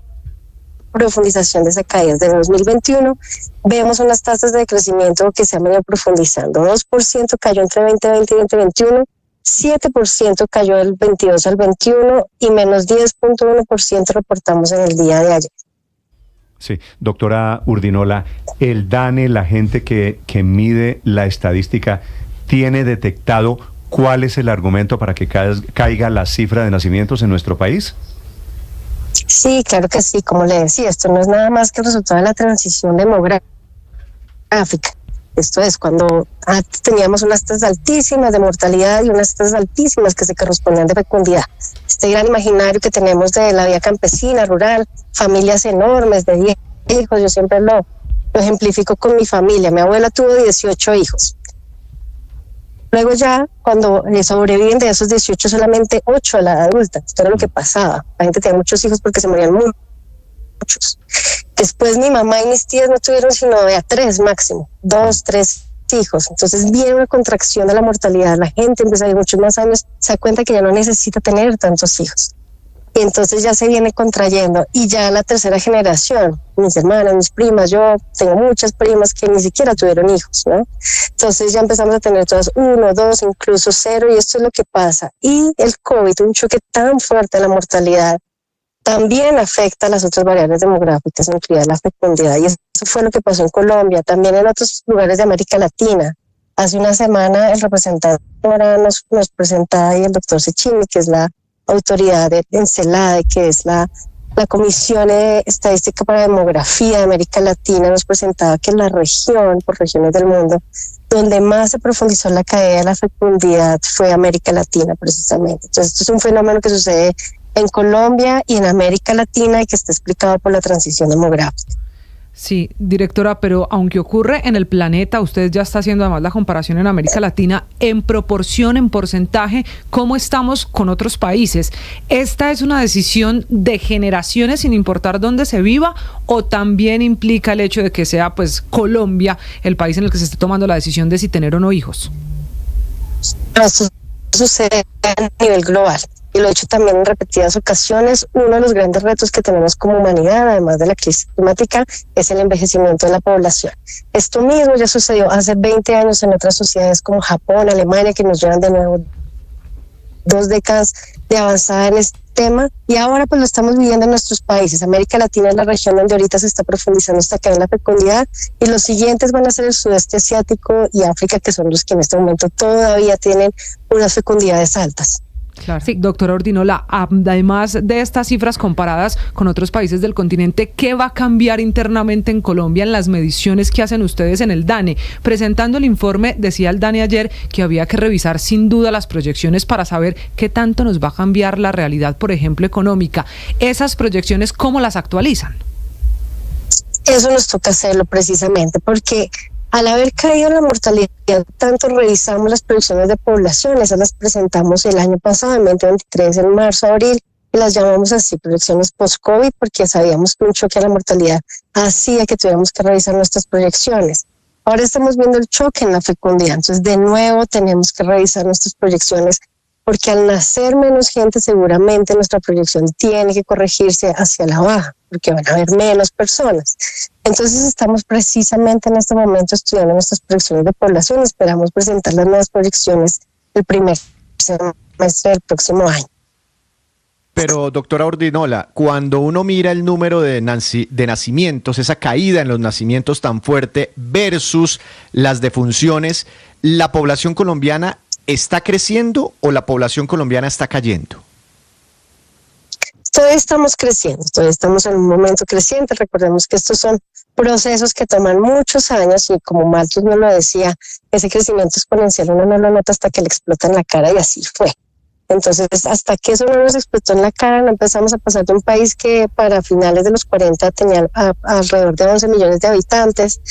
profundización de esa caída. Desde 2021 vemos unas tasas de crecimiento que se han venido profundizando. 2% cayó entre 2020 y 2021, 7% cayó del 22 al 21 y menos 10.1% reportamos en el día de ayer. Sí, doctora Urdinola, el DANE, la gente que mide la estadística, ¿tiene detectado cuál es el argumento para que caiga la cifra de nacimientos en nuestro país? Sí, claro que sí, como le decía, esto no es nada más que el resultado de la transición demográfica. Esto es cuando teníamos unas tasas altísimas de mortalidad y unas tasas altísimas que se correspondían de fecundidad. Este gran imaginario que tenemos de la vida campesina, rural, familias enormes de 10 hijos, yo siempre lo ejemplifico con mi familia. Mi abuela tuvo 18 hijos. Luego ya, cuando sobreviven de esos 18, solamente 8 a la edad adulta. Esto era lo que pasaba. La gente tenía muchos hijos porque se morían muchos. Después mi mamá y mis tías no tuvieron sino de a 3 máximo, 2, 3 hijos. Entonces viene una contracción de la mortalidad. La gente empieza a vivir muchos más años, se da cuenta que ya no necesita tener tantos hijos. Y entonces ya se viene contrayendo. Y ya la tercera generación, mis hermanas, mis primas, yo tengo muchas primas que ni siquiera tuvieron hijos, ¿no? Entonces ya empezamos a tener todas 1, 2, incluso 0, y esto es lo que pasa. Y el COVID, un choque tan fuerte a la mortalidad, también afecta a las otras variables demográficas, incluida la fecundidad. Y eso fue lo que pasó en Colombia, también en otros lugares de América Latina. Hace una semana el representante nos presentaba ahí el doctor Cecchini, que es la autoridad de CELADE, que es la Comisión Estadística para la Demografía de América Latina, nos presentaba que la región, por regiones del mundo, donde más se profundizó la caída de la fecundidad fue América Latina, precisamente. Entonces, esto es un fenómeno que sucede en Colombia y en América Latina y que está explicado por la transición demográfica. Sí, directora, pero aunque ocurre en el planeta, usted ya está haciendo además la comparación en América Latina, en proporción, en porcentaje, ¿cómo estamos con otros países? ¿Esta es una decisión de generaciones sin importar dónde se viva o también implica el hecho de que sea pues Colombia el país en el que se esté tomando la decisión de si tener o no hijos? Eso sucede a nivel global. Y lo he hecho también en repetidas ocasiones. Uno de los grandes retos que tenemos como humanidad, además de la crisis climática, es el envejecimiento de la población. Esto mismo ya sucedió hace 20 años en otras sociedades como Japón, Alemania, que nos llevan de nuevo 2 décadas de avanzada en este tema, y ahora pues lo estamos viviendo en nuestros países. América Latina es la región donde ahorita se está profundizando esta cadena de la fecundidad, y los siguientes van a ser el sudeste asiático y África, que son los que en este momento todavía tienen unas fecundidades altas. Claro. Sí, doctora Ordinola, además de estas cifras comparadas con otros países del continente, ¿qué va a cambiar internamente en Colombia en las mediciones que hacen ustedes en el DANE? Presentando el informe, decía el DANE ayer que había que revisar sin duda las proyecciones para saber qué tanto nos va a cambiar la realidad, por ejemplo, económica. ¿Esas proyecciones cómo las actualizan? Eso nos toca hacerlo precisamente, porque al haber caído la mortalidad, tanto revisamos las proyecciones de población, esas las presentamos el año pasado, en 2023, en marzo, abril, y las llamamos así, proyecciones post-COVID, porque sabíamos que un choque a la mortalidad hacía que tuviéramos que revisar nuestras proyecciones. Ahora estamos viendo el choque en la fecundidad, entonces de nuevo tenemos que revisar nuestras proyecciones, porque al nacer menos gente seguramente nuestra proyección tiene que corregirse hacia la baja, porque van a haber menos personas. Entonces estamos precisamente en este momento estudiando nuestras proyecciones de población, esperamos presentar las nuevas proyecciones el primer semestre del próximo año. Pero, doctora Ordinola, cuando uno mira el número de nacimientos, esa caída en los nacimientos tan fuerte versus las defunciones, ¿la población colombiana está creciendo o la población colombiana está cayendo? Todavía estamos creciendo, todavía estamos en un momento creciente. Recordemos que estos son procesos que toman muchos años y, como Malthus nos lo decía, ese crecimiento exponencial uno no lo nota hasta que le explota en la cara, y así fue. Entonces, hasta que eso no nos explotó en la cara, no empezamos a pasar de un país que para finales de los 40 tenía alrededor de 11 millones de habitantes,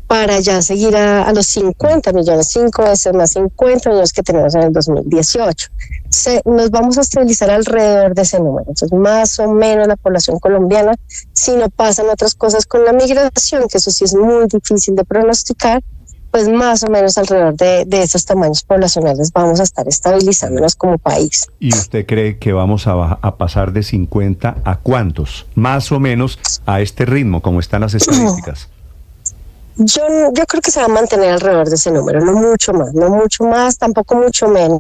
para ya seguir a los 50 millones, 5 veces más 50 millones que tenemos en el 2018. Nos vamos a estabilizar alrededor de ese número. Entonces, más o menos la población colombiana, si no pasan otras cosas con la migración, que eso sí es muy difícil de pronosticar, pues más o menos alrededor de esos tamaños poblacionales vamos a estar estabilizándonos como país. ¿Y usted cree que vamos a pasar de 50 a cuántos? Más o menos a este ritmo, como están las estadísticas. Yo creo que se va a mantener alrededor de ese número, no mucho más, tampoco mucho menos,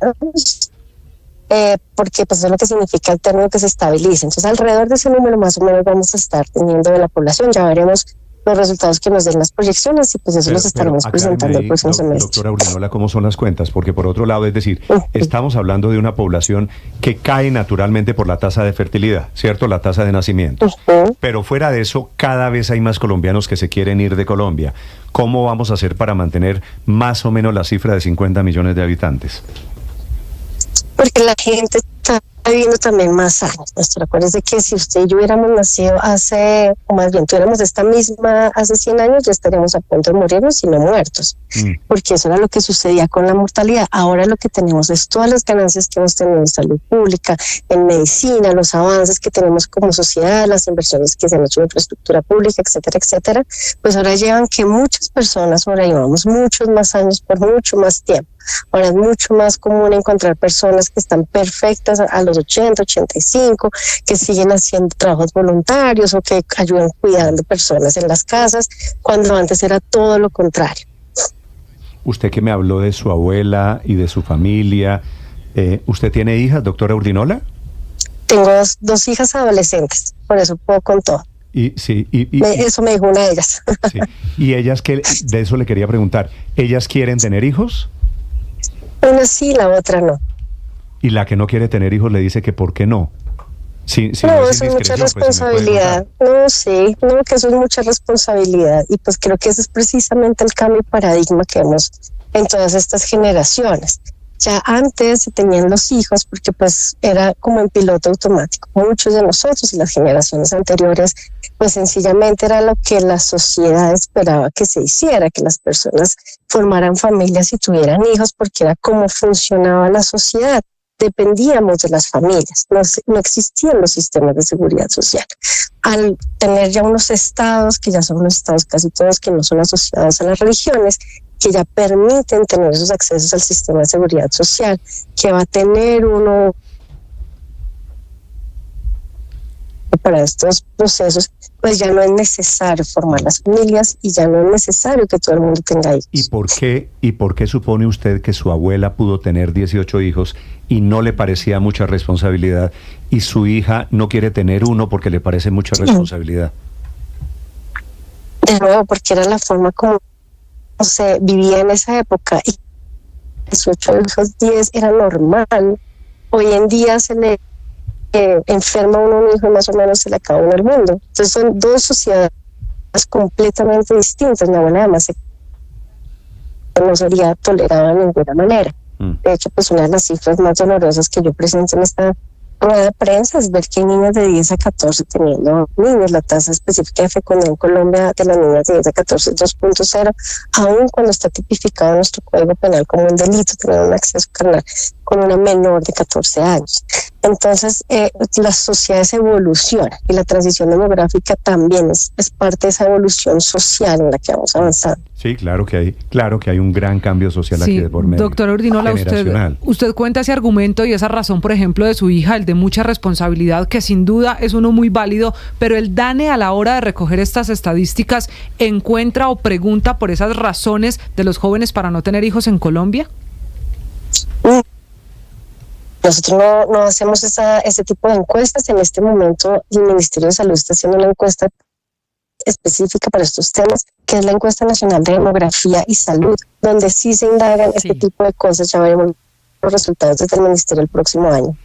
porque pues eso es lo que significa el término que se estabilice. Entonces, alrededor de ese número más o menos vamos a estar teniendo de la población. Ya veremos los resultados que nos den las proyecciones y pues eso los estaremos presentando el próximo semestre. Doctora Ordinola, ¿cómo son las cuentas? Porque por otro lado, es decir, estamos hablando de una población que cae naturalmente por la tasa de fertilidad, ¿cierto? La tasa de nacimientos. Pero fuera de eso, cada vez hay más colombianos que se quieren ir de Colombia. ¿Cómo vamos a hacer para mantener más o menos la cifra de 50 millones de habitantes? Porque la gente está viviendo también más años. Acuérdense que si usted y yo hubiéramos nacido o más bien tuviéramos esta misma hace 100 años, ya estaríamos a punto de morirnos y no muertos, porque eso era lo que sucedía con la mortalidad. Ahora lo que tenemos es todas las ganancias que hemos tenido en salud pública, en medicina, los avances que tenemos como sociedad, las inversiones que se han hecho en infraestructura pública, etcétera, etcétera, pues ahora llevan que muchas personas sobrevivamos muchos más años por mucho más tiempo. Ahora es mucho más común encontrar personas que están perfectas a los 80, 85, que siguen haciendo trabajos voluntarios o que ayudan cuidando personas en las casas, cuando antes era todo lo contrario. Usted que me habló de su abuela y de su familia, ¿usted tiene hijas, doctora Urdinola? Tengo dos hijas adolescentes, por eso puedo con todo. Eso me dijo una de ellas. Sí. Y ellas, de eso le quería preguntar, ¿ellas quieren tener hijos? Una sí, la otra no. Y la que no quiere tener hijos le dice que ¿por qué no? No, eso es mucha responsabilidad. Que eso es mucha responsabilidad. Y pues creo que ese es precisamente el cambio de paradigma que vemos en todas estas generaciones. Ya antes se tenían los hijos porque pues era como en piloto automático. Muchos de nosotros y las generaciones anteriores pues sencillamente era lo que la sociedad esperaba que se hiciera, que las personas formaran familias y tuvieran hijos, porque era como funcionaba la sociedad. Dependíamos de las familias, no existían los sistemas de seguridad social. Al tener ya unos estados, que ya son unos estados casi todos que no son asociados a las religiones, que ya permiten tener esos accesos al sistema de seguridad social, que va a tener uno para estos procesos, pues ya no es necesario formar las familias y ya no es necesario que todo el mundo tenga hijos. ¿Y por qué supone usted que su abuela pudo tener 18 hijos y no le parecía mucha responsabilidad, y su hija no quiere tener uno porque le parece mucha responsabilidad? De nuevo, porque era la forma como se vivía en esa época, y 18 hijos, 10 era normal. Hoy en día se le enferma uno un hijo y más o menos se le acaba uno el mundo. Entonces son dos sociedades completamente distintas. Mi abuela además no sería tolerada de ninguna manera. De hecho, pues una de las cifras más dolorosas que yo presento en esta rueda de prensa es ver que hay niñas de 10 a 14 teniendo niños. La tasa específica de fecundidad en Colombia de las niñas de 10 a 14 es 2.0, aun cuando está tipificado en nuestro Código Penal como un delito tener un acceso carnal con una menor de 14 años. Entonces, las sociedades evolucionan y la transición demográfica también es parte de esa evolución social en la que vamos avanzando. Sí, claro que hay un gran cambio social aquí de por medio. Doctora Urdinola, usted cuenta ese argumento y esa razón, por ejemplo, de su hija, el de mucha responsabilidad, que sin duda es uno muy válido, pero el DANE a la hora de recoger estas estadísticas encuentra o pregunta por esas razones de los jóvenes para no tener hijos en Colombia. Nosotros no hacemos ese tipo de encuestas. En este momento el Ministerio de Salud está haciendo una encuesta específica para estos temas, que es la encuesta nacional de demografía y salud, donde sí se indagan este tipo de cosas. Ya veremos los resultados desde el Ministerio el próximo año.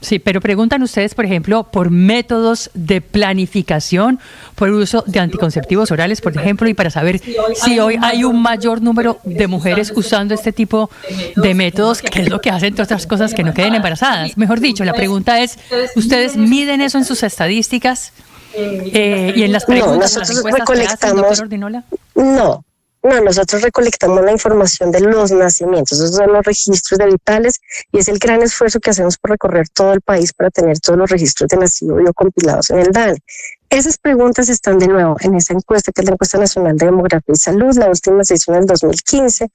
Sí, pero preguntan ustedes, por ejemplo, por métodos de planificación, por uso de anticonceptivos orales, por ejemplo, y para saber si hoy hay un mayor número de mujeres usando este tipo de métodos, que es lo que hacen, entre otras cosas, que no queden embarazadas. Mejor dicho, la pregunta es, ¿ustedes miden eso en sus estadísticas y en las preguntas, nosotros en las encuestas que hacen, doctor Urdinola? No, nosotros recolectamos la información de los nacimientos, esos son los registros de vitales, y es el gran esfuerzo que hacemos por recorrer todo el país para tener todos los registros de nacido y compilados en el DANE. Esas preguntas están de nuevo en esa encuesta, que es la encuesta nacional de demografía y salud. La última se hizo en el 2015.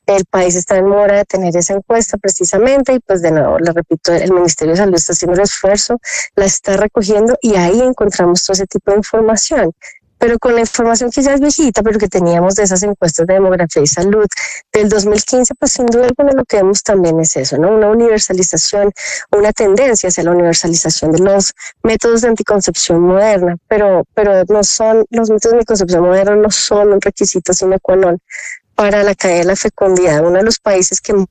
El país está en mora de tener esa encuesta precisamente, y pues de nuevo, le repito, el Ministerio de Salud está haciendo el esfuerzo, la está recogiendo, y ahí encontramos todo ese tipo de información. Pero con la información que ya es viejita, pero que teníamos de esas encuestas de demografía y salud del 2015, pues sin duda alguna lo que vemos también es eso, ¿no? Una universalización, una tendencia hacia la universalización de los métodos de anticoncepción moderna, pero no son, los métodos de anticoncepción moderna no son un requisito sine qua non para la caída de la fecundidad. Uno de los países que más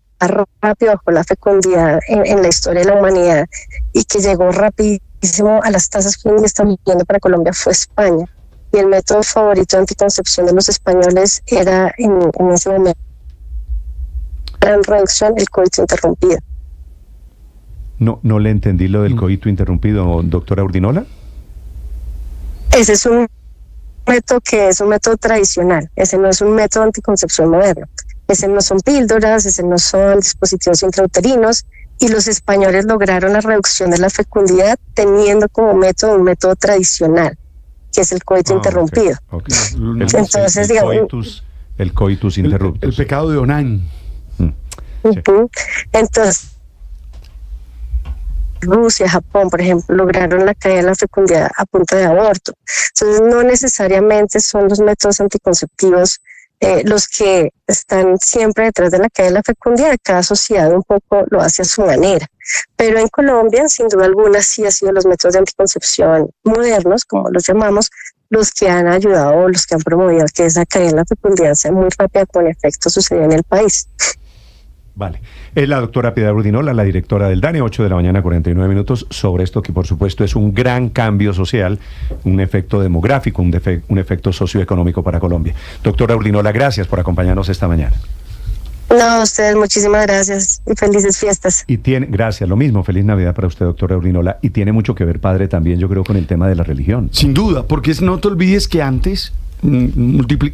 rápido bajó la fecundidad en la historia de la humanidad y que llegó rapidísimo a las tasas que hoy estamos viendo para Colombia fue España. Y el método favorito de anticoncepción de los españoles era en ese momento gran reducción, el coito interrumpido. No le entendí lo del coito interrumpido, doctora Urdinola. Ese es un método que es un método tradicional, ese no es un método anticoncepción moderno, ese no son píldoras, ese no son dispositivos intrauterinos, y los españoles lograron la reducción de la fecundidad teniendo como método un método tradicional, que es el coito interrumpido. Okay. Entonces, el coitus interruptus. El pecado de Onán. Sí. Entonces, Rusia, Japón, por ejemplo, lograron la caída de la fecundidad a punta de aborto. Entonces, no necesariamente son los métodos anticonceptivos los que están siempre detrás de la caída de la fecundidad. Cada sociedad un poco lo hace a su manera. Pero en Colombia, sin duda alguna, sí han sido los métodos de anticoncepción modernos, como los llamamos, los que han ayudado, los que han promovido que esa caída de la fecundidad sea muy rápida, con efecto sucedió en el país. Vale. Es la doctora Piedad Urdinola, la directora del DANE, 8 de la mañana, 49 minutos, sobre esto que por supuesto es un gran cambio social, un efecto demográfico, un efecto socioeconómico para Colombia. Doctora Urdinola, gracias por acompañarnos esta mañana. No, a ustedes muchísimas gracias y felices fiestas. Gracias, lo mismo, feliz Navidad para usted, doctora Urdinola, y tiene mucho que ver, padre, también yo creo con el tema de la religión. Sin duda, porque no te olvides que antes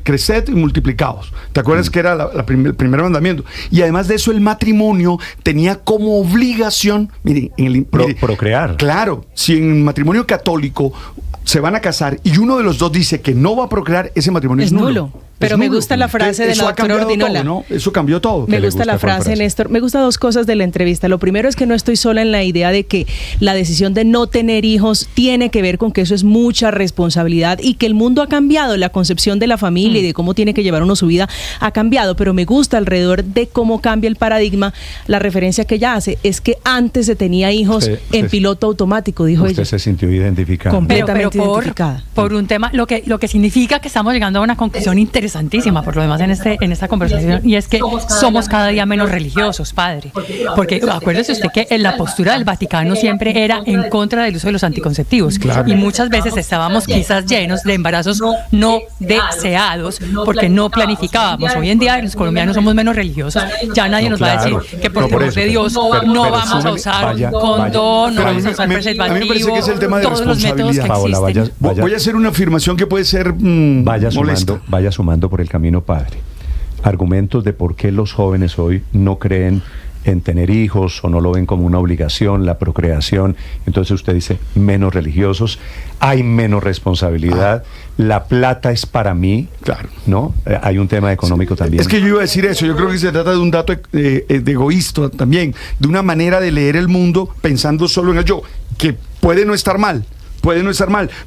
creced y multiplicaos. ¿Te acuerdas que era el primer mandamiento? Y además de eso, el matrimonio tenía como obligación, procrear. Claro, si en el matrimonio católico se van a casar y uno de los dos dice que no va a procrear, ese matrimonio es nulo. Pero me gusta la frase de la doctora Urdinola. Todo, ¿no? Eso cambió todo. Me gusta la frase, Néstor. Me gusta dos cosas de la entrevista. Lo primero es que no estoy sola en la idea de que la decisión de no tener hijos tiene que ver con que eso es mucha responsabilidad y que el mundo ha cambiado. La concepción de la familia y de cómo tiene que llevar uno su vida ha cambiado. Pero me gusta alrededor de cómo cambia el paradigma. La referencia que ella hace es que antes se tenía hijos en piloto automático, dijo ella. Usted se sintió identificada. Completamente identificada. Por un tema, lo que significa que estamos llegando a una conclusión interesantísima por lo demás en esta conversación, y es que somos cada día menos religiosos, padre, porque acuérdese usted que la postura del Vaticano siempre era en contra del uso de los anticonceptivos, y muchas veces estábamos quizás llenos de embarazos no deseados porque no planificábamos. Hoy en día los colombianos somos menos religiosos, ya nadie nos va a decir que por favor de Dios no vamos a usar condón, no vamos a usar preservativo. A mí me parece que es el tema de responsabilidad. Paola, voy a hacer una afirmación que puede ser vaya sumando por el camino, padre. Argumentos de por qué los jóvenes hoy no creen en tener hijos o no lo ven como una obligación, la procreación. Entonces usted dice, menos religiosos, hay menos responsabilidad, la plata es para mí, claro, ¿no? Hay un tema económico también. Es que yo iba a decir eso, yo creo que se trata de un dato de egoísta también, de una manera de leer el mundo pensando solo en el yo, que puede no estar mal,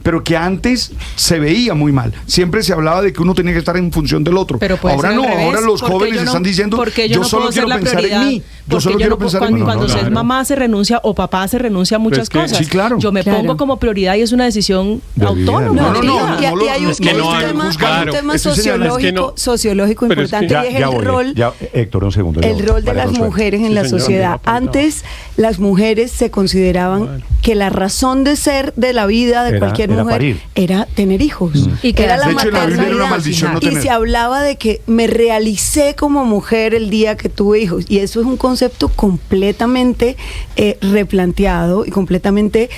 pero que antes se veía muy mal. Siempre se hablaba de que uno tenía que estar en función del otro. Pero ahora no, ahora los jóvenes están diciendo, yo solo quiero pensar en mí. Yo solo quiero pensar en mí. Cuando se es mamá se renuncia o papá se renuncia a muchas cosas. Sí, claro. Yo me pongo como prioridad y es una decisión autónoma. Y hay un tema sociológico importante, y es el rol. Héctor, un segundo. El rol de las mujeres en la sociedad. Antes las mujeres se consideraban que la razón de ser de la vida de cualquier mujer era tener hijos. Y que era la maternidad. Y se hablaba de que me realicé como mujer el día que tuve hijos. Y eso es un concepto completamente replanteado y completamente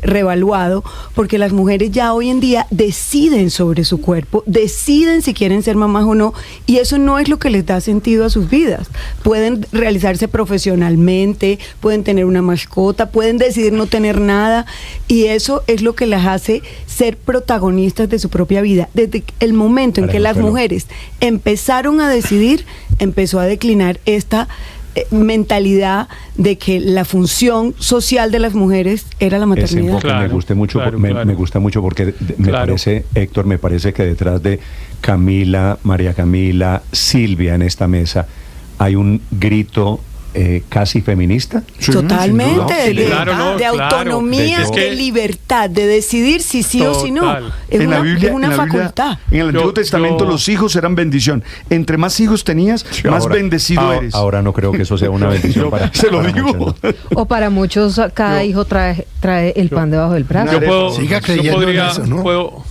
revaluado, porque las mujeres ya hoy en día deciden sobre su cuerpo, deciden si quieren ser mamás o no, y eso no es lo que les da sentido a sus vidas. Pueden realizarse profesionalmente, pueden tener una mascota, pueden decidir no tener nada, y eso es lo que las hace ser protagonistas de su propia vida. Desde el momento en que las mujeres empezaron a decidir, empezó a declinar esta mentalidad de que la función social de las mujeres era la maternidad. Me gusta mucho porque me parece, Héctor, me parece que detrás de Camila, María Camila, Silvia en esta mesa hay un grito casi feminista. Totalmente, de autonomía, de libertad, de decidir si sí o si no. Es una facultad. En el Antiguo Testamento los hijos eran bendición. Entre más hijos tenías, más bendecido eres. Ahora no creo que eso sea una bendición para se lo digo. Muchos. O para muchos, cada hijo trae el pan debajo del brazo. Siga creyendo en eso, ¿no?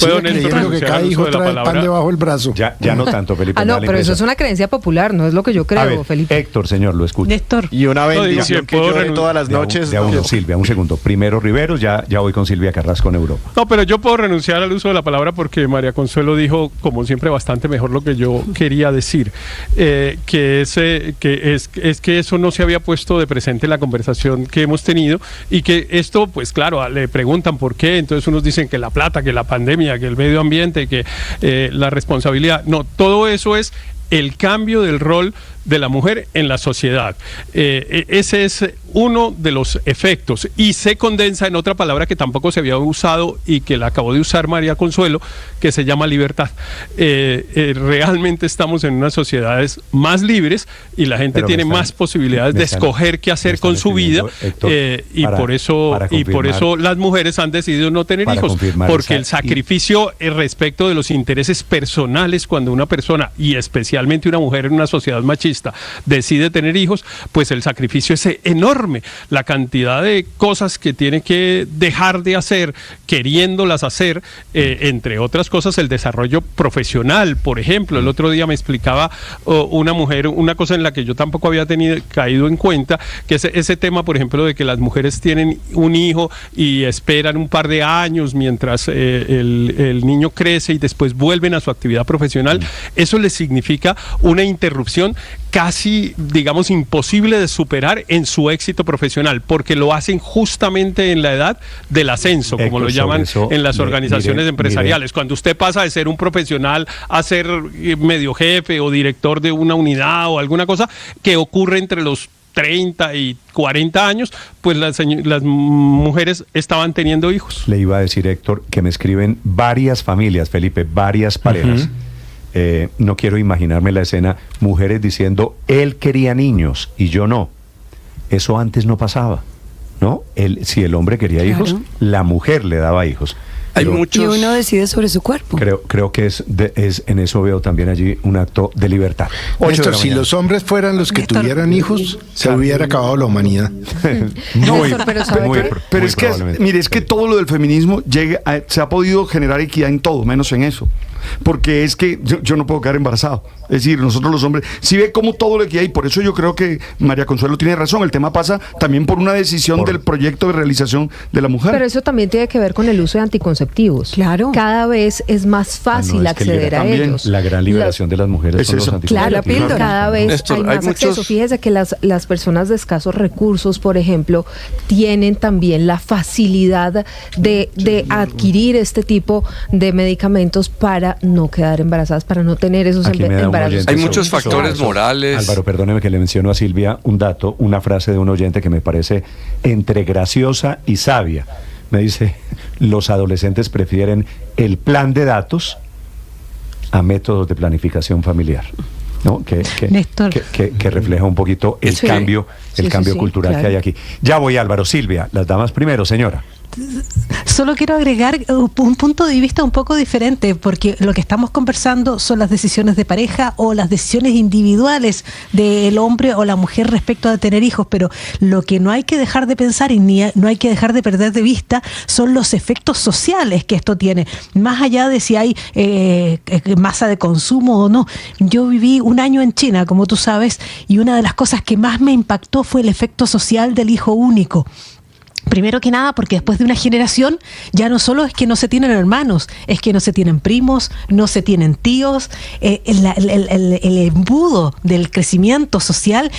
Sigue creyendo que cada hijo trae pan debajo del brazo. Ya no tanto, Felipe. No, pero eso es una creencia popular, no es lo que yo creo, a ver, Felipe. Héctor, señor, lo escucho. Néstor. Y una bendición que llore todas las noches. Silvia, un segundo. Primero Riveros, ya voy con Silvia Carrasco en Europa. No, pero yo puedo renunciar al uso de la palabra porque María Consuelo dijo, como siempre, bastante mejor lo que yo quería decir. Que eso no se había puesto de presente en la conversación que hemos tenido y que esto, pues claro, le preguntan por qué, entonces unos dicen que la plata, que la pandemia, que el medio ambiente, que la responsabilidad. No, todo eso es el cambio del rol de la mujer en la sociedad. Ese es uno de los efectos y se condensa en otra palabra que tampoco se había usado y que la acabó de usar María Consuelo, que se llama libertad. Realmente estamos en unas sociedades más libres y la gente tiene más posibilidades de escoger qué hacer con su vida, Héctor, y por eso las mujeres han decidido no tener hijos, porque el sacrificio respecto de los intereses personales, cuando una persona y especialmente una mujer en una sociedad machista decide tener hijos, pues el sacrificio es enorme. La cantidad de cosas que tiene que dejar de hacer, queriéndolas hacer, entre otras cosas el desarrollo profesional. Por ejemplo, el otro día me explicaba una mujer una cosa en la que yo tampoco había caído en cuenta, que es ese tema, por ejemplo, de que las mujeres tienen un hijo y esperan un par de años mientras el niño crece y después vuelven a su actividad profesional. Eso les significa una interrupción casi, digamos, imposible de superar en su éxito profesional, porque lo hacen justamente en la edad del ascenso, como lo llaman en las organizaciones empresariales. Cuando usted pasa de ser un profesional a ser medio jefe o director de una unidad o alguna cosa que ocurre entre los 30 y 40 años, pues las mujeres estaban teniendo hijos. Le iba a decir, Héctor, que me escriben varias familias, Felipe, varias parejas. No quiero imaginarme la escena, mujeres diciendo, él quería niños y yo no. Eso antes no pasaba, ¿no? Si el hombre quería hijos, la mujer le daba hijos. Y uno decide sobre su cuerpo. Creo que es en eso veo también allí un acto de libertad. Néstor, si los hombres fueran los que tuvieran hijos, se hubiera acabado la humanidad. Pero es que, mire, es que todo lo del feminismo se ha podido generar equidad en todo, menos en eso. Porque es que yo no puedo quedar embarazado. Es decir, nosotros los hombres, si ve como todo lo que hay, por eso yo creo que María Consuelo tiene razón. El tema pasa también por una decisión del proyecto de realización de la mujer. Pero eso también tiene que ver con el uso de anticonceptivos. Claro. Cada vez es más fácil acceder a ellos. La gran liberación de las mujeres son los anticonceptivos. Claro, cada vez Néstor, hay más acceso. Fíjese que las personas de escasos recursos, por ejemplo, tienen también la facilidad de adquirir este tipo de medicamentos para no quedar embarazadas, para no tener esos embarazos. Hay muchos factores morales. Álvaro, perdóneme que le menciono a Silvia un dato, una frase de un oyente que me parece entre graciosa y sabia. Me dice, los adolescentes prefieren el plan de datos a métodos de planificación familiar. ¿No? Que refleja un poquito el cambio cultural que hay aquí. Ya voy, Álvaro. Silvia, las damas primero, señora. Solo quiero agregar un punto de vista un poco diferente, porque lo que estamos conversando son las decisiones de pareja o las decisiones individuales del hombre o la mujer respecto a tener hijos, pero lo que no hay que dejar de pensar y no hay que dejar de perder de vista son los efectos sociales que esto tiene, más allá de si hay masa de consumo o no. Yo viví un año en China, como tú sabes, y una de las cosas que más me impactó fue el efecto social del hijo único. Primero que nada, porque después de una generación ya no solo es que no se tienen hermanos, es que no se tienen primos, no se tienen tíos. El embudo del crecimiento social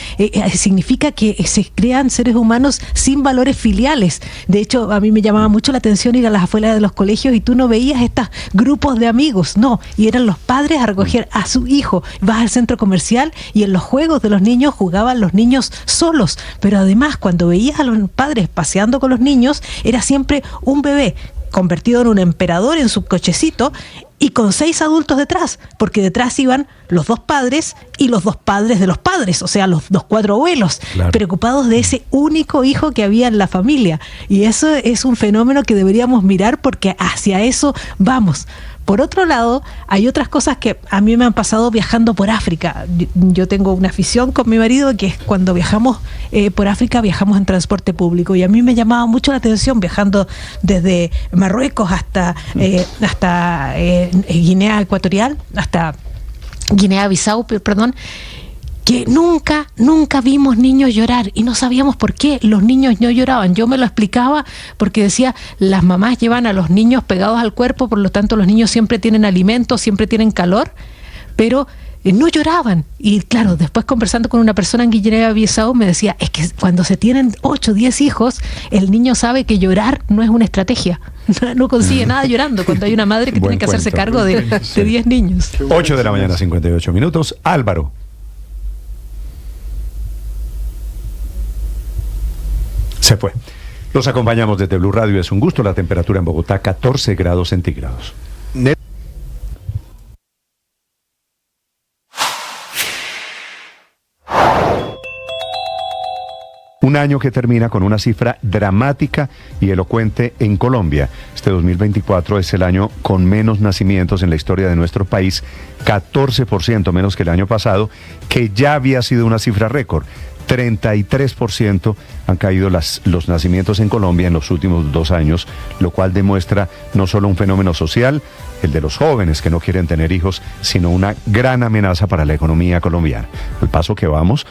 significa que se crean seres humanos sin valores filiales. De hecho, a mí me llamaba mucho la atención ir a las afueras de los colegios y tú no veías estos grupos de amigos, no, y eran los padres a recoger a su hijo. Vas al centro comercial y en los juegos de los niños jugaban los niños solos, pero además cuando veías a los padres paseando con los niños, era siempre un bebé convertido en un emperador en su cochecito y con 6 adultos detrás, porque detrás iban los 2 padres y los 2 padres de los padres, o sea, los 4 abuelos, preocupados de ese único hijo que había en la familia. Y eso es un fenómeno que deberíamos mirar porque hacia eso vamos. Por otro lado, hay otras cosas que a mí me han pasado viajando por África. Yo tengo una afición con mi marido que es cuando viajamos por África, viajamos en transporte público, y a mí me llamaba mucho la atención viajando desde Marruecos hasta Guinea Ecuatorial, hasta Guinea-Bissau, perdón, que nunca vimos niños llorar y no sabíamos por qué los niños no lloraban. Yo me lo explicaba porque decía, las mamás llevan a los niños pegados al cuerpo, por lo tanto los niños siempre tienen alimento, siempre tienen calor, pero no lloraban. Y claro, después conversando con una persona en Guinea-Bissau me decía, es que cuando se tienen 8 o 10 hijos, el niño sabe que llorar no es una estrategia. No consigue nada llorando cuando hay una madre que tiene que hacerse cargo de 10 niños. 8 de la mañana, 58 minutos. Álvaro. Se fue. Los acompañamos desde Blue Radio. Es un gusto. La temperatura en Bogotá, 14 grados centígrados. Un año que termina con una cifra dramática y elocuente en Colombia. Este 2024 es el año con menos nacimientos en la historia de nuestro país, 14% menos que el año pasado, que ya había sido una cifra récord. 33% han caído los nacimientos en Colombia en los últimos 2 años, lo cual demuestra no solo un fenómeno social, el de los jóvenes que no quieren tener hijos, sino una gran amenaza para la economía colombiana. Al paso que vamos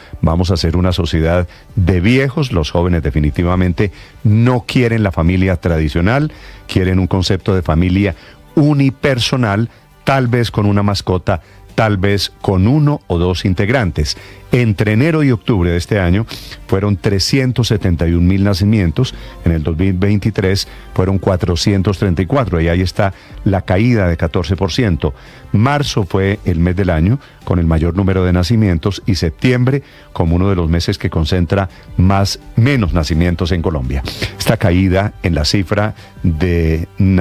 a ser una sociedad de viejos. Los jóvenes definitivamente no quieren la familia tradicional, quieren un concepto de familia unipersonal, tal vez con una mascota, tal vez con 1 o 2 integrantes. Entre enero y octubre de este año fueron 371,000 nacimientos. En el 2023 fueron 434, y ahí está la caída de 14%. Marzo fue el mes del año con el mayor número de nacimientos, y septiembre como uno de los meses que concentra menos nacimientos en Colombia. Esta caída en la cifra de nacimientos